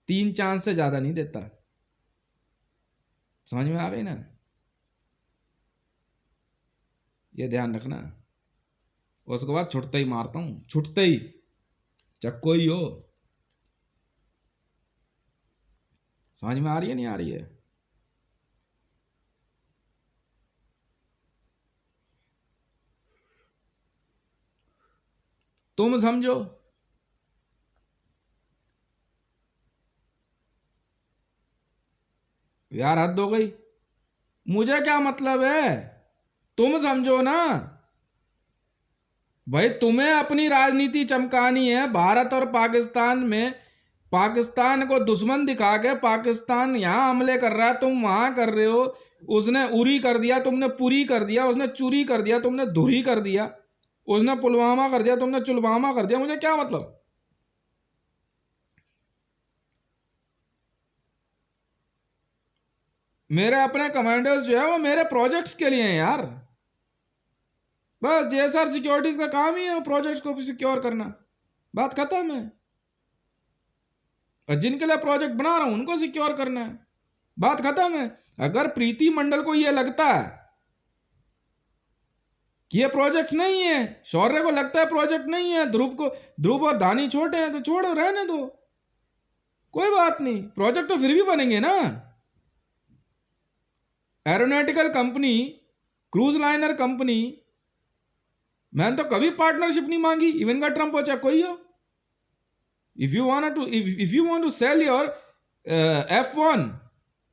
3 चांस से ज्यादा नहीं देता। समझ में आ गई ना? ये ध्यान रखना। उसके बाद छुटते ही मारता हूं, छुटते ही, चक्को ही हो। समझ में आ रही है नहीं आ रही है? तुम समझो। यार हद हो गई, मुझे क्या मतलब है? तुम समझो ना भाई। तुम्हें अपनी राजनीति चमकानी है भारत और पाकिस्तान में। पाकिस्तान को दुश्मन दिखा के, पाकिस्तान यहां हमले कर रहा है, तुम वहां कर रहे हो। उसने उरी कर दिया, तुमने पुरी कर दिया। उसने चुरी कर दिया, तुमने धुरी कर दिया। उसने पुलवामा कर दिया, तुमने चुलवामा कर दिया। मुझे क्या मतलब? मेरे अपने कमांडर्स जो है वो मेरे प्रोजेक्ट्स के लिए हैं यार। बस JSR सिक्योरिटीज का काम ही है प्रोजेक्ट्स को सिक्योर करना। बात खत्म है। और जिनके लिए प्रोजेक्ट बना रहा हूं उनको सिक्योर करना है। बात खत्म है। अगर प्रीति मंडल को यह लगता है कि ये प्रोजेक्ट नहीं है, शौर्य को लगता है प्रोजेक्ट नहीं है, ध्रुव और दानी छोटे हैं तो छोड़ो, रहने दो, कोई बात नहीं, प्रोजेक्ट तो फिर भी बनेंगे ना। Aeronautical company, cruise liner company, मैंने तो कभी पार्टनरशिप नहीं मांगी, इवन का ट्रम्प हो चाहे कोई हो। If you want to sell your F1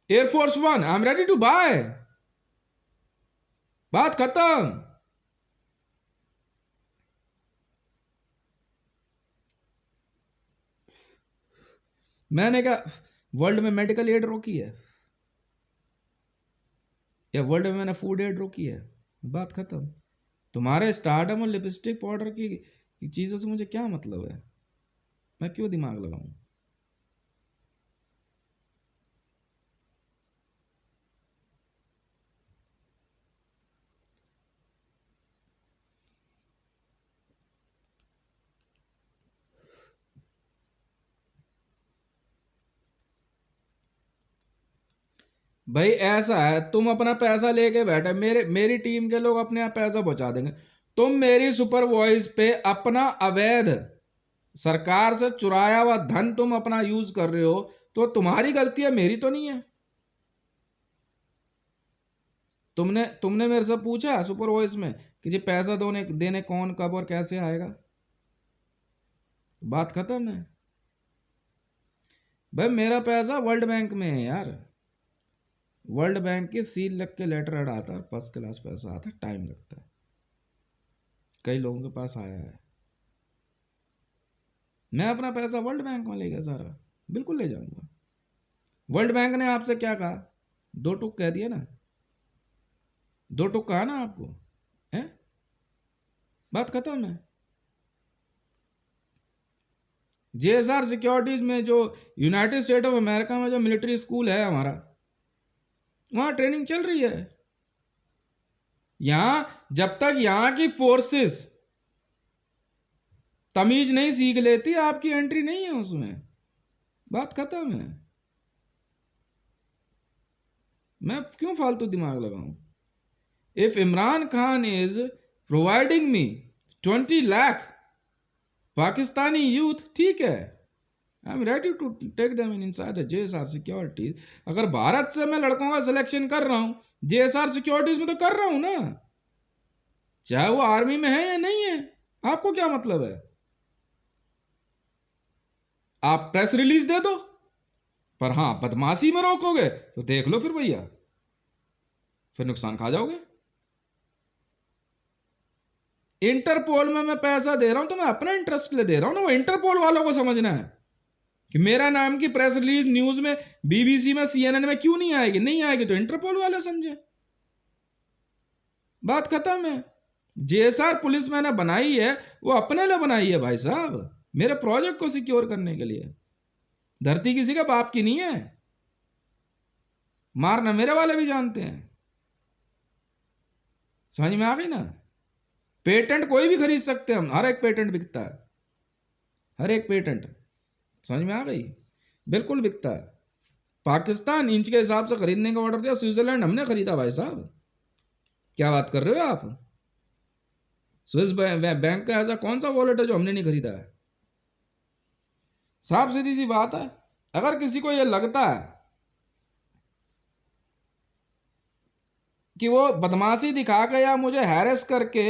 Air Force one, I am ready to buy. बात खत्म। मैंने क्या वर्ल्ड में मेडिकल एड रोकी है, या वर्ल्ड में मैंने फूड एड रोकी है? बात खत्म। तुम्हारे स्टार्टअप और लिपस्टिक पाउडर की चीज़ों से मुझे क्या मतलब है? मैं क्यों दिमाग लगाऊं? भाई ऐसा है, तुम अपना पैसा लेके बैठे, मेरी टीम के लोग अपने आप पैसा पहुंचा देंगे। तुम मेरी सुपर वॉइस पे अपना अवैध सरकार से चुराया हुआ धन तुम अपना यूज कर रहे हो, तो तुम्हारी गलती है, मेरी तो नहीं है। तुमने मेरे से पूछा सुपर वॉइस में कि जी पैसा देने कौन, कब और कैसे आएगा? बात खत्म है। भाई मेरा पैसा वर्ल्ड बैंक में है यार, वर्ल्ड बैंक की सील लग के लेटर हेड आता है, फर्स्ट क्लास पैसा आता है, टाइम लगता है, कई लोगों के पास आया है। मैं अपना पैसा वर्ल्ड बैंक में ले गया सारा, बिल्कुल ले जाऊंगा। वर्ल्ड बैंक ने आपसे क्या कहा? 2 टुक कह दिया ना, 2 टुक कहा ना आपको, है? बात खत्म है। JSR सिक्योरिटीज में जो यूनाइटेड स्टेट ऑफ अमेरिका में जो मिलिट्री स्कूल है हमारा, वहां ट्रेनिंग चल रही है। यहां जब तक यहां की फोर्सेस तमीज नहीं सीख लेती, आपकी एंट्री नहीं है उसमें। बात खत्म है। मैं क्यों फालतू दिमाग लगाऊं? If Imran Khan is providing me 20 lakh Pakistani youth, ठीक है, I am ready to take them in inside JSR securities. अगर भारत से मैं लड़कों का सिलेक्शन कर रहा हूं JSR सिक्योरिटीज में, तो कर रहा हूं ना, चाहे वो आर्मी में है या नहीं है, आपको क्या मतलब है? आप प्रेस रिलीज दे दो, पर हाँ बदमाशी में रोकोगे तो देख लो फिर भैया, फिर नुकसान खा जाओगे। इंटरपोल में मैं पैसा दे रहा हूं तो मैं अपना इंटरेस्ट के लिए दे रहा हूं ना, वो इंटरपोल वालों को समझना है कि मेरा नाम की प्रेस रिलीज न्यूज में, BBC में, CNN में क्यों नहीं आएगी? नहीं आएगी तो इंटरपोल वाले समझे, बात खत्म है। JSR पुलिस मैंने बनाई है, वो अपने लिए बनाई है भाई साहब, मेरे प्रोजेक्ट को सिक्योर करने के लिए। धरती किसी का बाप की नहीं है, मारना मेरे वाले भी जानते हैं। समझ में आ गई ना? पेटेंट कोई भी खरीद सकते हैं हम, हर एक पेटेंट बिकता है, हर एक पेटेंट। समझ में आ गई? बिल्कुल बिकता है। पाकिस्तान इंच के हिसाब से खरीदने का ऑर्डर दिया, स्विट्जरलैंड हमने खरीदा भाई साहब, क्या बात कर रहे हो आप? स्विस बैंक का ऐसा कौन सा वॉलेट है जो हमने नहीं खरीदा है? साफ सीधी सी बात है। अगर किसी को यह लगता है कि वो बदमाशी दिखा के या मुझे हैरेस करके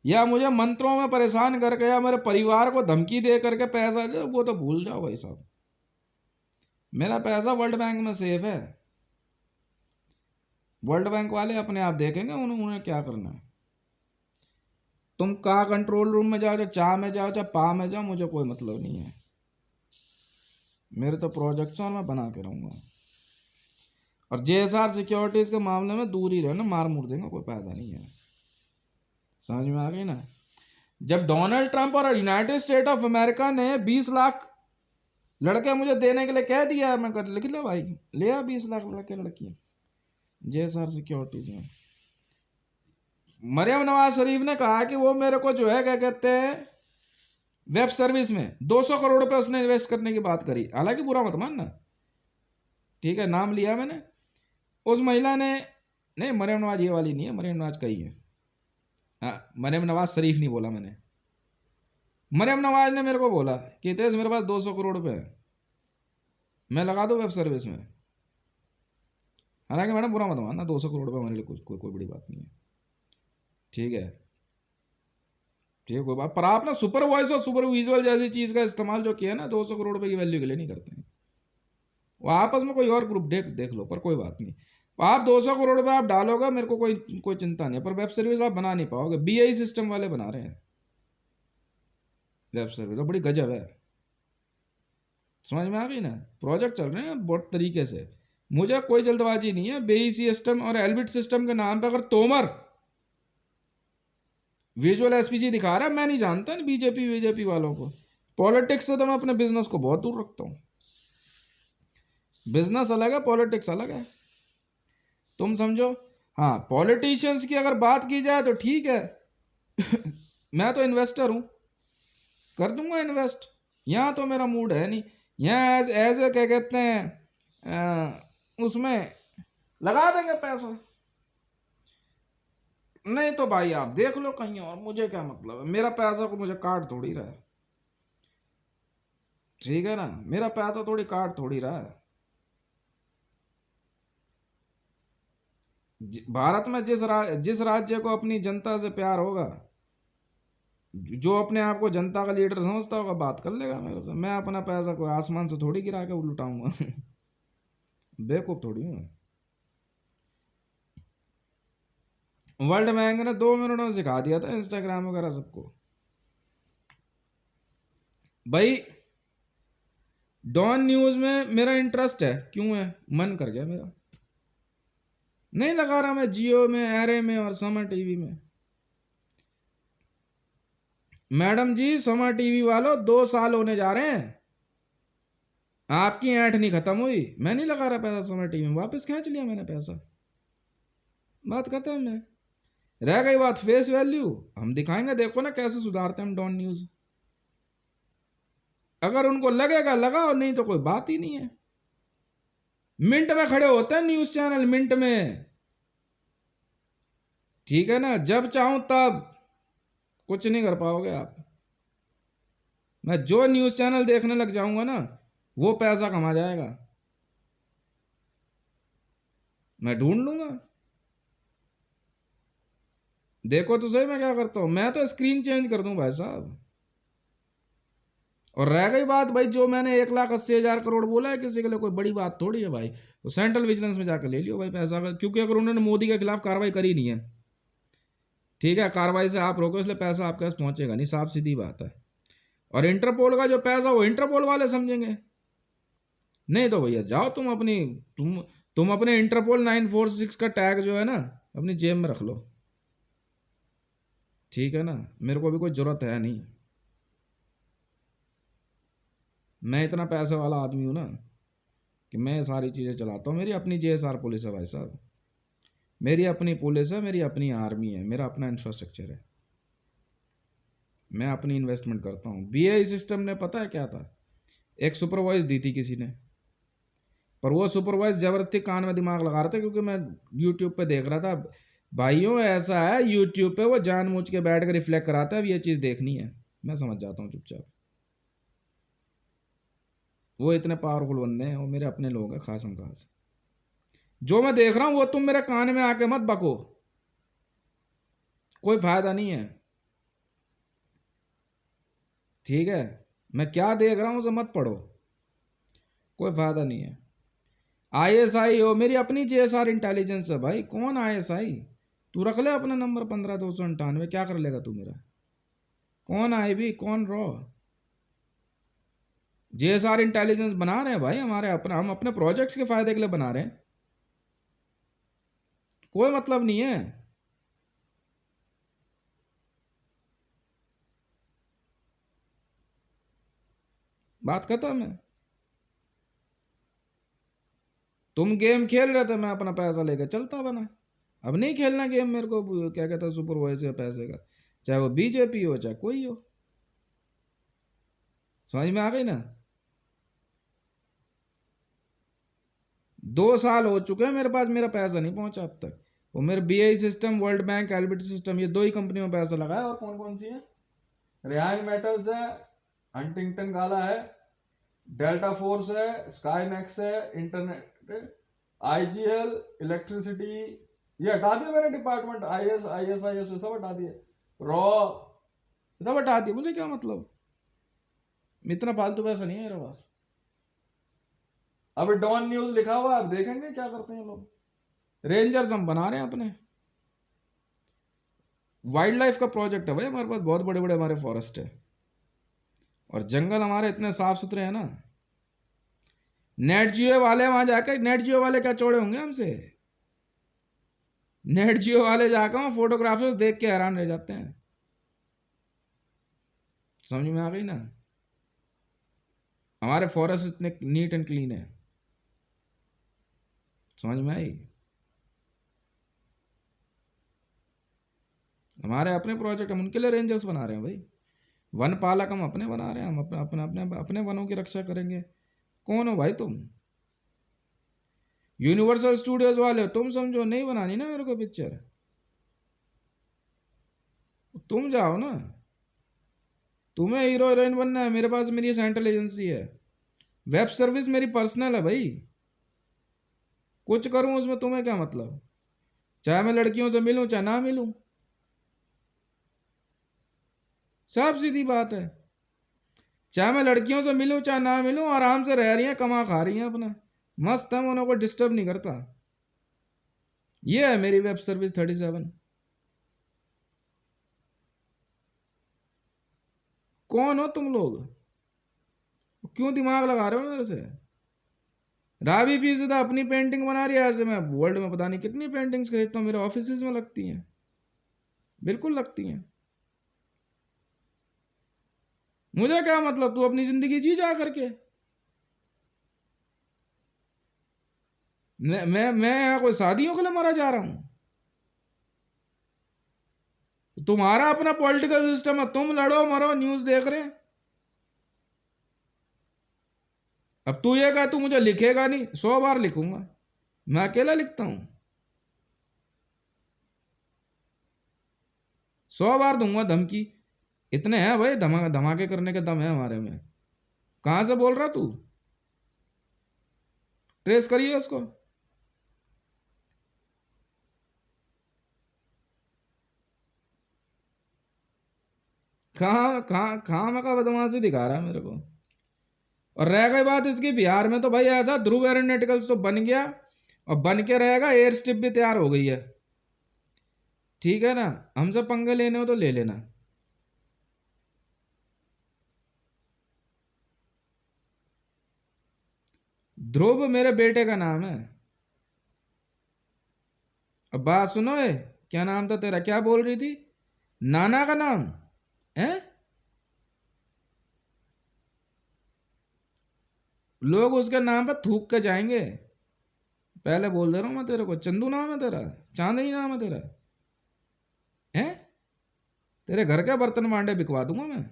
या मुझे मंत्रों में परेशान करके या मेरे परिवार को धमकी दे करके पैसा ले, वो तो भूल जाओ भाई साहब। मेरा पैसा वर्ल्ड बैंक में सेफ है, वर्ल्ड बैंक वाले अपने आप देखेंगे उन्हें क्या करना है। तुम का कंट्रोल रूम में जाओ, चाहे चा में जाओ, चाहे पा में जाओ, मुझे कोई मतलब नहीं है। मेरे तो प्रोजेक्ट्स और मैं बना के रहूंगा। और JSR सिक्योरिटीज के मामले में दूर ही रहना, मार मुर देंगे, कोई फायदा नहीं है। समझ में आ गई ना? जब डोनाल्ड ट्रंप और यूनाइटेड स्टेट ऑफ अमेरिका ने 20 लाख लड़के मुझे देने के लिए कह दिया, मैं कर लिख लो भाई, ले आ 20 लाख लड़के लड़की JSR सिक्योरिटीज में। मरियम नवाज शरीफ ने कहा कि वो मेरे को जो है क्या कहते हैं वेब सर्विस में 200 करोड़ रुपए उसने इन्वेस्ट करने की बात करी, हालांकि बुरा मत मानना, ठीक है, नाम लिया मैंने। उस महिला ने, नहीं मरियम नवाज ये वाली नहीं है, मरियम नवाज कही है, हाँ मरियम नवाज शरीफ नहीं बोला मैंने। मरियम नवाज ने मेरे को बोला कि तेज मेरे पास 200 करोड़ रुपए है, मैं लगा दूं वेब सर्विस में। हालांकि मैडम बुरा मत मानना, 200 करोड़ रुपए हमारे लिए कुछ कोई बड़ी बात नहीं है, ठीक है, ठीक है कोई बात। पर आप ना सुपर वॉइस और सुपर विजुअल जैसी चीज का इस्तेमाल जो किया है ना 200 करोड़ रुपए की वैल्यू के लिए नहीं करते हैं, वो आपस में कोई और ग्रुप देख लो, पर कोई बात नहीं। आप 200 करोड़ रुपए आप डालोगे, मेरे को कोई चिंता नहीं है, पर वेब सर्विस आप बना नहीं पाओगे। बीआई सिस्टम वाले बना रहे हैं वेब सर्विस, तो बड़ी गजब है, समझ में आ गई ना। प्रोजेक्ट चल रहे हैं बहुत तरीके से, मुझे कोई जल्दबाजी नहीं है। बीआई सिस्टम और एल्बिट सिस्टम के नाम पे अगर तोमर विजुअल एसपीजी दिखा रहा है, मैं नहीं जानता बीजेपी वालों को। पॉलिटिक्स से तो मैं अपने बिजनेस को बहुत दूर रखता हूँ, बिजनेस अलग है, पॉलिटिक्स अलग है, तुम समझो। हाँ पॉलिटिशियंस की अगर बात की जाए तो ठीक है मैं तो इन्वेस्टर हूँ, कर दूंगा इन्वेस्ट, यहाँ तो मेरा मूड है नहीं, यहाँ एज ए क्या कहते हैं उसमें लगा देंगे पैसा। नहीं तो भाई आप देख लो कहीं और, मुझे क्या मतलब है, मेरा पैसा को मुझे काट थोड़ी रहा है, ठीक है ना, मेरा पैसा थोड़ी काट थोड़ी रहा है। भारत में जिस राज्य को अपनी जनता से प्यार होगा, जो अपने आप को जनता का लीडर समझता होगा, बात कर लेगा मेरे से। मैं अपना पैसा कोई आसमान से थोड़ी गिरा के लुटाऊंगा बेवकूफ थोड़ी हूँ। वर्ल्ड बैंक ने 2 मिनट में सिखा दिया था इंस्टाग्राम वगैरह सबको। भाई डॉन न्यूज में मेरा इंटरेस्ट है, क्यों है, मन कर गया मेरा, नहीं लगा रहा मैं जियो में, एरे में और समा टीवी में। मैडम जी समा टीवी वालों 2 साल होने जा रहे हैं, आपकी ऐंठ नहीं खत्म हुई, मैं नहीं लगा रहा पैसा समा टीवी में, वापस खींच लिया मैंने पैसा, बात खत्म है। रह गई बात फेस वैल्यू, हम दिखाएंगे, देखो ना कैसे सुधारते हैं हम डॉन न्यूज। अगर उनको लगेगा लगाओ, नहीं तो कोई बात ही नहीं है। मिनट में खड़े होते हैं न्यूज चैनल, मिनट में, ठीक है ना, जब चाहूं तब, कुछ नहीं कर पाओगे आप। मैं जो न्यूज चैनल देखने लग जाऊंगा ना, वो पैसा कमा जाएगा, मैं ढूंढ लूंगा। देखो तो सही मैं क्या करता हूं, मैं तो स्क्रीन चेंज कर दूं भाई साहब। और रह गई बात भाई, जो मैंने 1,80,000 करोड़ बोला है किसी के लिए कोई बड़ी बात थोड़ी है भाई, तो सेंट्रल विजिलेंस में जाकर ले लियो भाई पैसा का, क्योंकि अगर उन्होंने मोदी के खिलाफ कार्रवाई करी नहीं है, ठीक है, कार्रवाई से आप रोको, इसलिए पैसा आपके पास पहुंचेगा नहीं, साफ सीधी बात है। और इंटरपोल का जो पैसा वो इंटरपोल वाले समझेंगे, नहीं तो भैया जाओ तुम अपनी, तुम अपने इंटरपोल 946 का टैग जो है ना अपनी जेब में रख लो, ठीक है ना, मेरे को भी कोई जरूरत है नहीं, मैं इतना पैसे वाला आदमी हूं ना कि मैं सारी चीज़ें चलाता हूँ। मेरी अपनी जेएसआर पुलिस है भाई साहब, मेरी अपनी पुलिस है, मेरी अपनी आर्मी है, मेरा अपना इंफ्रास्ट्रक्चर है, मैं अपनी इन्वेस्टमेंट करता हूँ। बीआई सिस्टम ने पता है क्या था, एक सुपरवाइज दी थी किसी ने, पर वो सुपरवाइज जबरदस्ती कान में दिमाग लगा रहा था, क्योंकि मैं यूट्यूब पे देख रहा था भाइयों, ऐसा है यूट्यूब पे वो जानबूझ के बैठ कर रिफ्लेक्ट कराता है, अब ये चीज़ देखनी है, मैं समझ जाता हूँ चुपचाप। वो इतने पावरफुल बंदे हैं, वो मेरे अपने लोग हैं खासम खास। जो मैं देख रहा हूँ वो तुम मेरे कान में आके मत बको, कोई फायदा नहीं है, ठीक है, मैं क्या देख रहा हूँ उसे मत पढ़ो, कोई फायदा नहीं है। आईएसआई हो, मेरी अपनी जेएसआर इंटेलिजेंस है भाई, कौन आईएसआई, तू रख ले अपना नंबर 15,298, क्या कर लेगा तू मेरा, कौन आईबी कौन रॉ, जेएसआर इंटेलिजेंस बना रहे हैं भाई हमारे अपने, हम अपने प्रोजेक्ट्स के फायदे के लिए बना रहे हैं, कोई मतलब नहीं है। बात खत्म है। तुम गेम खेल रहे थे, मैं अपना पैसा लेकर चलता बना, अब नहीं खेलना गेम मेरे को, क्या कहता है सुपरवाइजर पैसे का, चाहे वो बीजेपी हो चाहे कोई हो। समझ में आ गई ना। 2 साल हो चुके हैं मेरे पास, मेरा पैसा नहीं पहुंचा अब तक। वो मेरे BI system, world bank, Elbit system, ये 2 ही कंपनियों में पैसा लगा है। और कौन कौन सी है? रियान मेटल्स है, हंटिंगटन गाला है, डेल्टा फोर्स है, स्काई नेक्स है, इंटरनेट, IGL, इलेक्ट्रिसिटी, ये हटा दिया मैंने डिपार्टमेंट, IS सब हटा दिए, रॉ सब हटा दिए। मुझे क्या मतलब, इतना फालतू पैसा नहीं है मेरे पास। अब डॉन न्यूज लिखा हुआ है, अब देखेंगे क्या करते हैं लोग। रेंजर्स हम बना रहे हैं अपने, वाइल्ड लाइफ का प्रोजेक्ट है भाई हमारे पास, बहुत बड़े बड़े हमारे फॉरेस्ट है, और जंगल हमारे इतने साफ सुथरे हैं ना। नेट जियो वाले वहां जाकर, नेट जियो वाले क्या चौड़े होंगे हमसे? नेट जियो वाले जाकर वहां फोटोग्राफर्स देख के हैरान रह जाते हैं। समझ में आ गई ना। हमारे फॉरेस्ट इतने नीट एंड क्लीन है। समझ में आई। हमारे अपने प्रोजेक्ट, हम उनके लिए रेंजर्स बना रहे हैं भाई। वन पालक हम अपने बना रहे हैं, हम अपने अपने अपने अपने वनों की रक्षा करेंगे। कौन हो भाई तुम? यूनिवर्सल स्टूडियोज वाले हो तुम, समझो नहीं बनानी ना मेरे को पिक्चर, तुम जाओ ना। तुम्हें हीरो हीरोइन बनना है, मेरे पास मेरी सेंट्रल एजेंसी है, वेब सर्विस मेरी पर्सनल है भाई। कुछ करूं उसमें तुम्हें क्या मतलब? चाहे मैं लड़कियों से मिलूं चाहे ना मिलूं, साफ सीधी बात है। चाहे मैं लड़कियों से मिलूं चाहे ना मिलूं, आराम से रह रही हैं, कमा खा रही हैं अपना, मस्त है, उन्होंने को डिस्टर्ब नहीं करता। ये है मेरी वेब सर्विस 37। कौन हो तुम लोग? क्यों दिमाग लगा रहे हो मेरे से? रावी पीज़दा अपनी पेंटिंग बना रही है, ऐसे मैं वर्ल्ड में पता नहीं कितनी पेंटिंग्स खरीदता हूँ, मेरे ऑफिस में लगती हैं, बिल्कुल लगती हैं। मुझे क्या मतलब, तू अपनी जिंदगी जी जा करके। मैं यहाँ कोई शादियों के लिए मारा जा रहा हूँ? तुम्हारा अपना पॉलिटिकल सिस्टम है, तुम लड़ो मरो, न्यूज देख रहे हैं। अब तू ये कह तू मुझे लिखेगा नहीं, 100 बार लिखूंगा, मैं अकेला लिखता हूं, 100 बार दूंगा धमकी। इतने हैं भाई, धमाके करने के दम है हमारे में। कहां से बोल रहा तू? ट्रेस करिए उसको। कहाँ कहाँ कहाँ मका बदमाशी दिखा रहा है मेरे को। और रह गई बात इसकी, बिहार में तो भाई ऐसा ध्रुव एरोनॉटिकल्स तो बन गया, और बन के रहेगा, एयर स्ट्रिप भी तैयार हो गई है। ठीक है ना, हमसे पंगे लेने हो तो ले लेना। ध्रुव मेरे बेटे का नाम है। अब बात सुनो है, क्या नाम था तेरा, क्या बोल रही थी? नाना का नाम है? लोग उसके नाम पर थूक के जाएंगे। पहले बोल दे रहा हूं मैं तेरे को, चंदू नाम है तेरा, चांदनी नाम है तेरा, है? तेरे घर के बर्तन भांडे बिकवा दूंगा मैं।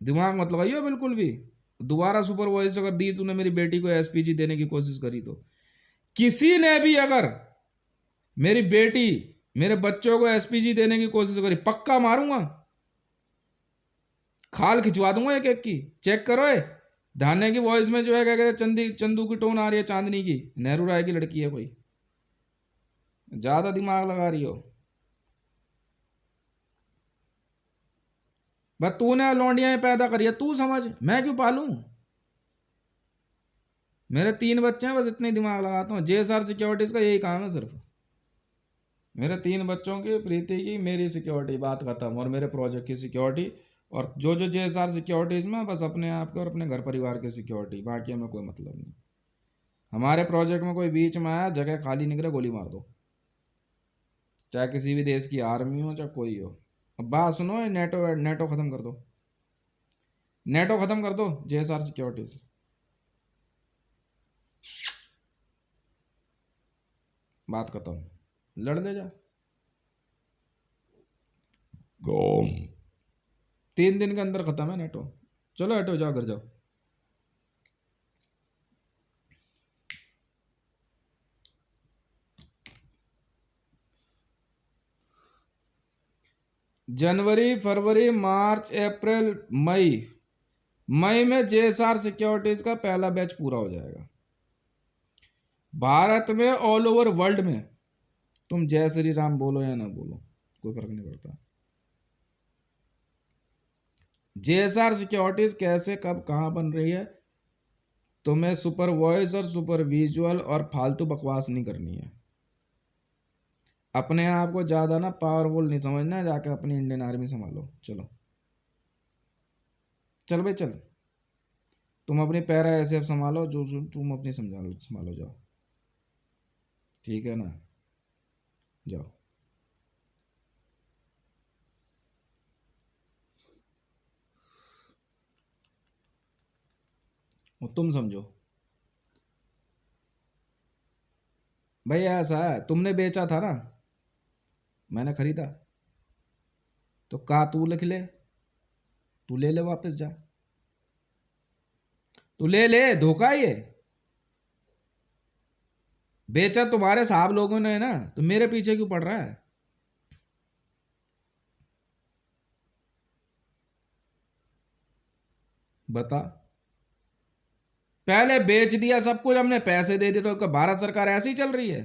दिमाग मत लगाइयो बिल्कुल भी। दोबारा सुपर वॉइस अगर दी तूने मेरी बेटी को SPG देने की कोशिश करी तो, किसी ने भी अगर मेरी बेटी, मेरे बच्चों को SPG देने की कोशिश करी, पक्का मारूंगा, खाल खिंचवा दूंगा एक एक की। चेक करो ये धाने की वॉइस में जो है क्या कहते हैं, चंदू की टोन आ रही है, चांदनी की, नेहरू राय की लड़की है कोई, ज्यादा दिमाग लगा रही हो। बस तूने लौंडियां पैदा करी है, तू समझ, मैं क्यों पालूं? मेरे 3 बच्चे हैं, बस इतने दिमाग लगाता हूँ। JSR सिक्योरिटीज का यही काम है सिर्फ, मेरे 3 बच्चों की, प्रीति की, मेरी सिक्योरिटी, बात खत्म, और मेरे प्रोजेक्ट की सिक्योरिटी। और जो जो JSR सिक्योरिटीज में, बस अपने आप के और अपने घर परिवार की सिक्योरिटी, बाकी हमें कोई मतलब नहीं। हमारे प्रोजेक्ट में कोई बीच में आया, जगह खाली निकले, गोली मार दो, चाहे किसी भी देश की आर्मी हो चाहे कोई हो। अब बात सुनो, नेटो नेटो खत्म कर दो, नेटो खत्म कर दो, JSR सिक्योरिटीज, बात खत्म, लड़ ले जा। गो। 3 दिन के अंदर खत्म है नेटो। चलो हटो, जाओ घर जाओ। जनवरी, फरवरी, मार्च, अप्रैल, मई। मई में जेएसआर सिक्योरिटीज का पहला बैच पूरा हो जाएगा। भारत में, ऑल ओवर वर्ल्ड में, तुम जय श्री राम बोलो या ना बोलो, कोई फर्क नहीं पड़ता। जेएसआर सिक्योरिटीज कैसे, कब, कहां बन रही है, तुम्हें सुपर वॉइस और सुपर विजुअल और फालतू बकवास नहीं करनी है। अपने आप को ज्यादा ना पावरफुल नहीं समझना है, जाके अपनी इंडियन आर्मी संभालो। चलो चल भाई चल, तुम अपनी पैरा ऐसे संभालो, जो तुम अपनी संभालो संभालो, जाओ। ठीक है ना, जाओ। और तुम समझो भाई, ऐसा है, तुमने बेचा था ना, मैंने खरीदा, तो का तू लिख ले, तू ले ले वापस जा, तू ले ले, धोखा है ये। बेचा तुम्हारे साहब लोगों ने ना, तो मेरे पीछे क्यों पड़ रहा है? बता। पहले बेच दिया सब कुछ, हमने पैसे दे दिए, तो क्या भारत सरकार ऐसी ही चल रही है?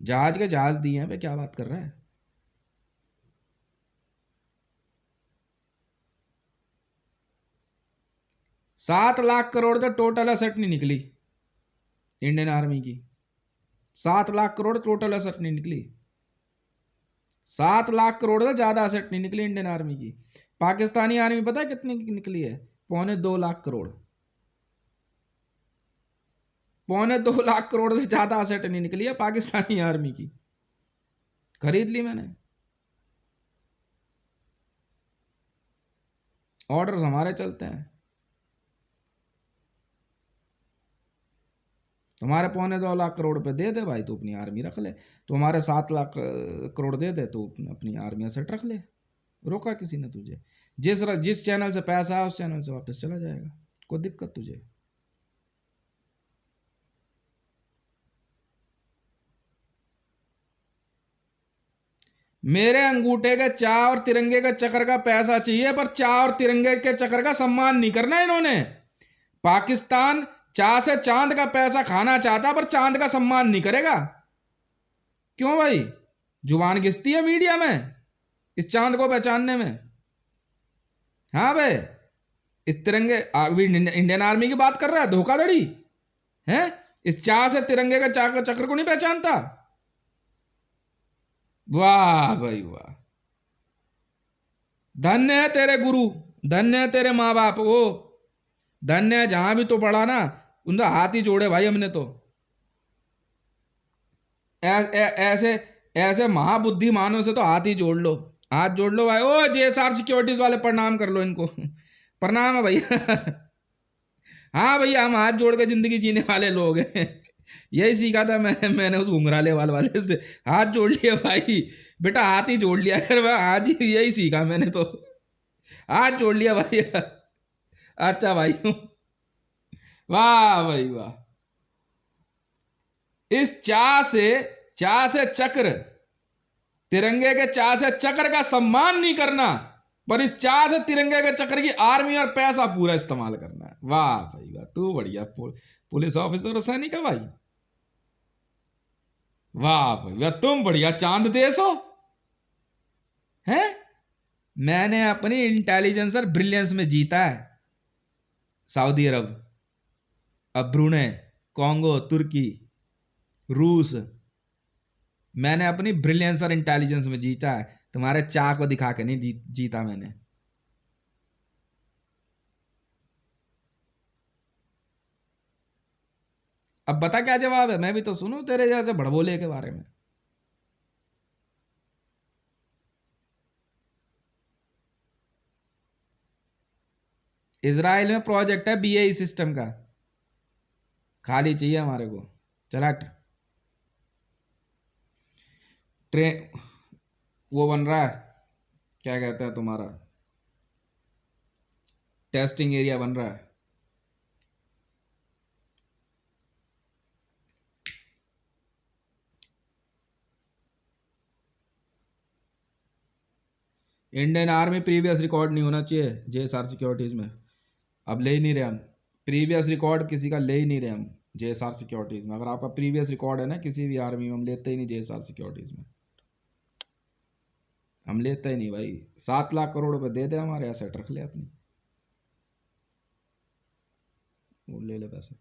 जहाज के जहाज दिए हैं, पे क्या बात कर रहा है? 7 लाख करोड़ का टोटल एसेट नहीं निकली इंडियन आर्मी की। 7 लाख करोड़ टोटल एसेट नहीं निकली। 7 लाख करोड़ से ज्यादा एसेट नहीं निकली इंडियन आर्मी की। पाकिस्तानी आर्मी पता है कितनी की निकली है? 2.25 लाख करोड़। 2.25 लाख करोड़ से ज्यादा एसेट नहीं निकली है पाकिस्तानी आर्मी की। खरीद ली मैंने। ऑर्डर्स हमारे चलते हैं। तुम्हारे 2.25 लाख करोड़ पे दे दे भाई, तो अपनी आर्मी रख ले। तो हमारे 7 लाख करोड़ दे दे, तो अपनी आर्मी असेट रख ले। रोका किसी ने तुझे? जिस चैनल से पैसा आया उस चैनल से वापस चला जाएगा, कोई दिक्कत तुझे? मेरे अंगूठे के चाह और तिरंगे के चक्र का पैसा चाहिए, पर चाह और तिरंगे के चक्र का सम्मान नहीं करना इन्होंने। पाकिस्तान चाह से चांद का पैसा खाना चाहता, पर चांद का सम्मान नहीं करेगा। क्यों भाई? जुबान घिसती है मीडिया में इस चांद को पहचानने में। हाँ भाई, इस तिरंगे अभी इंडियन आर्मी की बात कर रहा है, धोखाधड़ी है। इस चाह से तिरंगे का चाह का चक्र को नहीं पहचानता। वाह भाई वाह, धन्य है तेरे गुरु, धन्य है तेरे माँ बाप, वो धन्य है जहां भी तो पढ़ा ना, उनका हाथ ही जोड़े भाई हमने तो। ऐसे ऐसे महाबुद्धिमानों से तो हाथ ही जोड़ लो, हाथ जोड़ लो भाई। ओ जेएसआर सिक्योरिटीज वाले प्रणाम कर लो इनको। प्रणाम है भैया। हाँ भैया, हम हाथ जोड़ के जिंदगी जीने वाले लोग हैं। यही सीखा था मैंने उस घुंघराले वाले से। हाथ जोड़ लिया भाई, बेटा हाथ ही जोड़ लिया कर, मैं आज ही यही सीखा मैंने तो। हाथ जोड़ लिया भाई। अच्छा भाई, वाह भाई वाह। इस चाह से चक्र, तिरंगे के चाह से चक्र का सम्मान नहीं करना, पर इस चाह से तिरंगे के चक्र की आर्मी और पैसा पूरा इस्तेमाल करना है। वाह भाई वाह, तू बढ़िया पुलिस ऑफिसर और सैनिक है भाई। वाह भाई वाह, तुम बढ़िया चांद देश हो। हैं? मैंने अपनी इंटेलिजेंस और ब्रिलियंस में जीता है सऊदी अरब, अब ब्रुनेई, कॉन्गो, तुर्की, रूस। मैंने अपनी ब्रिलियंस और इंटेलिजेंस में जीता है, तुम्हारे चाह को दिखा के नहीं जीता मैंने। अब बता क्या जवाब है, मैं भी तो सुनूं तेरे जैसे भड़बोले के बारे में। इजराइल में प्रोजेक्ट है बीएई सिस्टम का, खाली चाहिए हमारे को। चला ट्रेन वो बन रहा है, क्या कहते हैं तुम्हारा टेस्टिंग एरिया बन रहा है। इंडियन आर्मी प्रीवियस रिकॉर्ड नहीं होना चाहिए जेएसआर सिक्योरिटीज में। अब ले ही नहीं रहे हम प्रीवियस रिकॉर्ड, किसी का ले ही नहीं रहे हम जेएसआर सिक्योरिटीज में। अगर आपका प्रीवियस रिकॉर्ड है ना किसी भी आर्मी में, हम लेते ही नहीं जेएसआर सिक्योरिटीज में, हम लेते ही नहीं भाई। 7 लाख करोड़ रुपए दे दे हमारे एसेट रख ले अपनी, वो ले ले पैसे।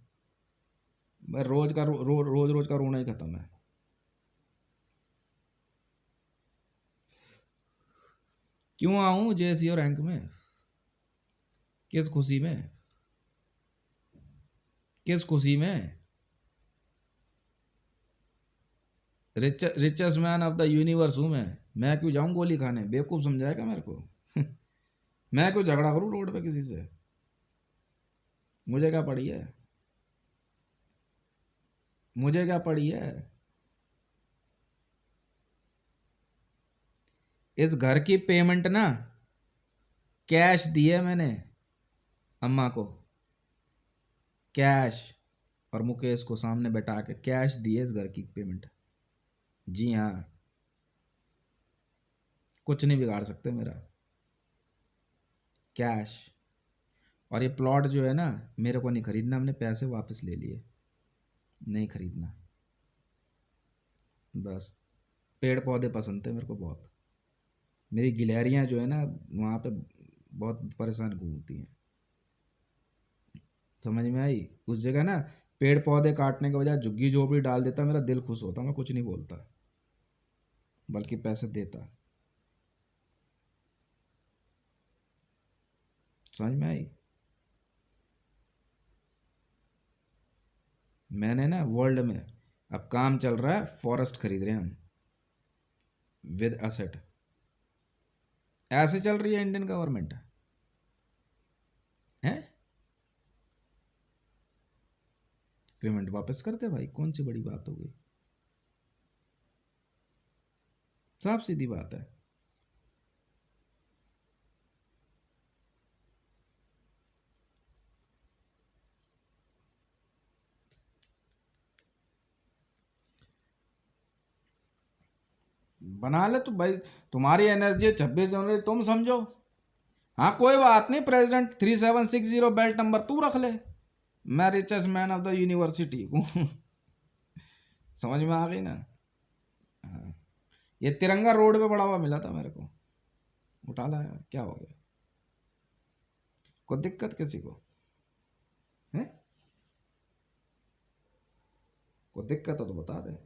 भाई रोज का रोज रोज का रोना ही खत्म है। क्यों आऊं जेसीओ रैंक में, किस खुशी में, किस खुशी में। Richest man of the universe हूं मैं क्यों जाऊं गोली खाने, बेवकूफ समझाएगा मेरे को मैं क्यों झगड़ा करूं रोड पे किसी से, मुझे क्या पड़ी है, मुझे क्या पड़ी है। इस घर की पेमेंट ना कैश दी है मैंने अम्मा को, कैश, और मुकेश को सामने बैठा के कैश दी है इस घर की पेमेंट। जी हाँ, कुछ नहीं बिगाड़ सकते मेरा, कैश। और ये प्लॉट जो है ना मेरे को नहीं खरीदना, हमने पैसे वापस ले लिए, नहीं खरीदना। बस पेड़ पौधे पसंद थे मेरे को बहुत, मेरी गिलहरियाँ जो है ना वहाँ पे बहुत परेशान घूमती हैं, समझ में आई। उस जगह ना पेड़ पौधे काटने के बजाय झुग्गी झोपड़ी डाल देता, मेरा दिल खुश होता, मैं कुछ नहीं बोलता बल्कि पैसे देता। समझ में आई। मैंने ना वर्ल्ड में अब काम चल रहा है, फॉरेस्ट खरीद रहे हैं हम विद असेट। ऐसे चल रही है इंडियन गवर्नमेंट है। पेमेंट वापस कर दे भाई, कौन सी बड़ी बात हो गई, साफ सीधी बात है। बना ले तो भाई, तुम्हारी एनर्जी है 26 जनवरी, तुम समझो। हाँ कोई बात नहीं, प्रेसिडेंट 3760 बेल्ट नंबर तू रख ले, मैं richest man of the university हूँ समझ में आ गई ना। हाँ, ये तिरंगा रोड पे पड़ा हुआ मिला था मेरे को, उठा लाया, क्या हो गया, कोई दिक्कत किसी को है, कोई दिक्कत हो तो बता दे।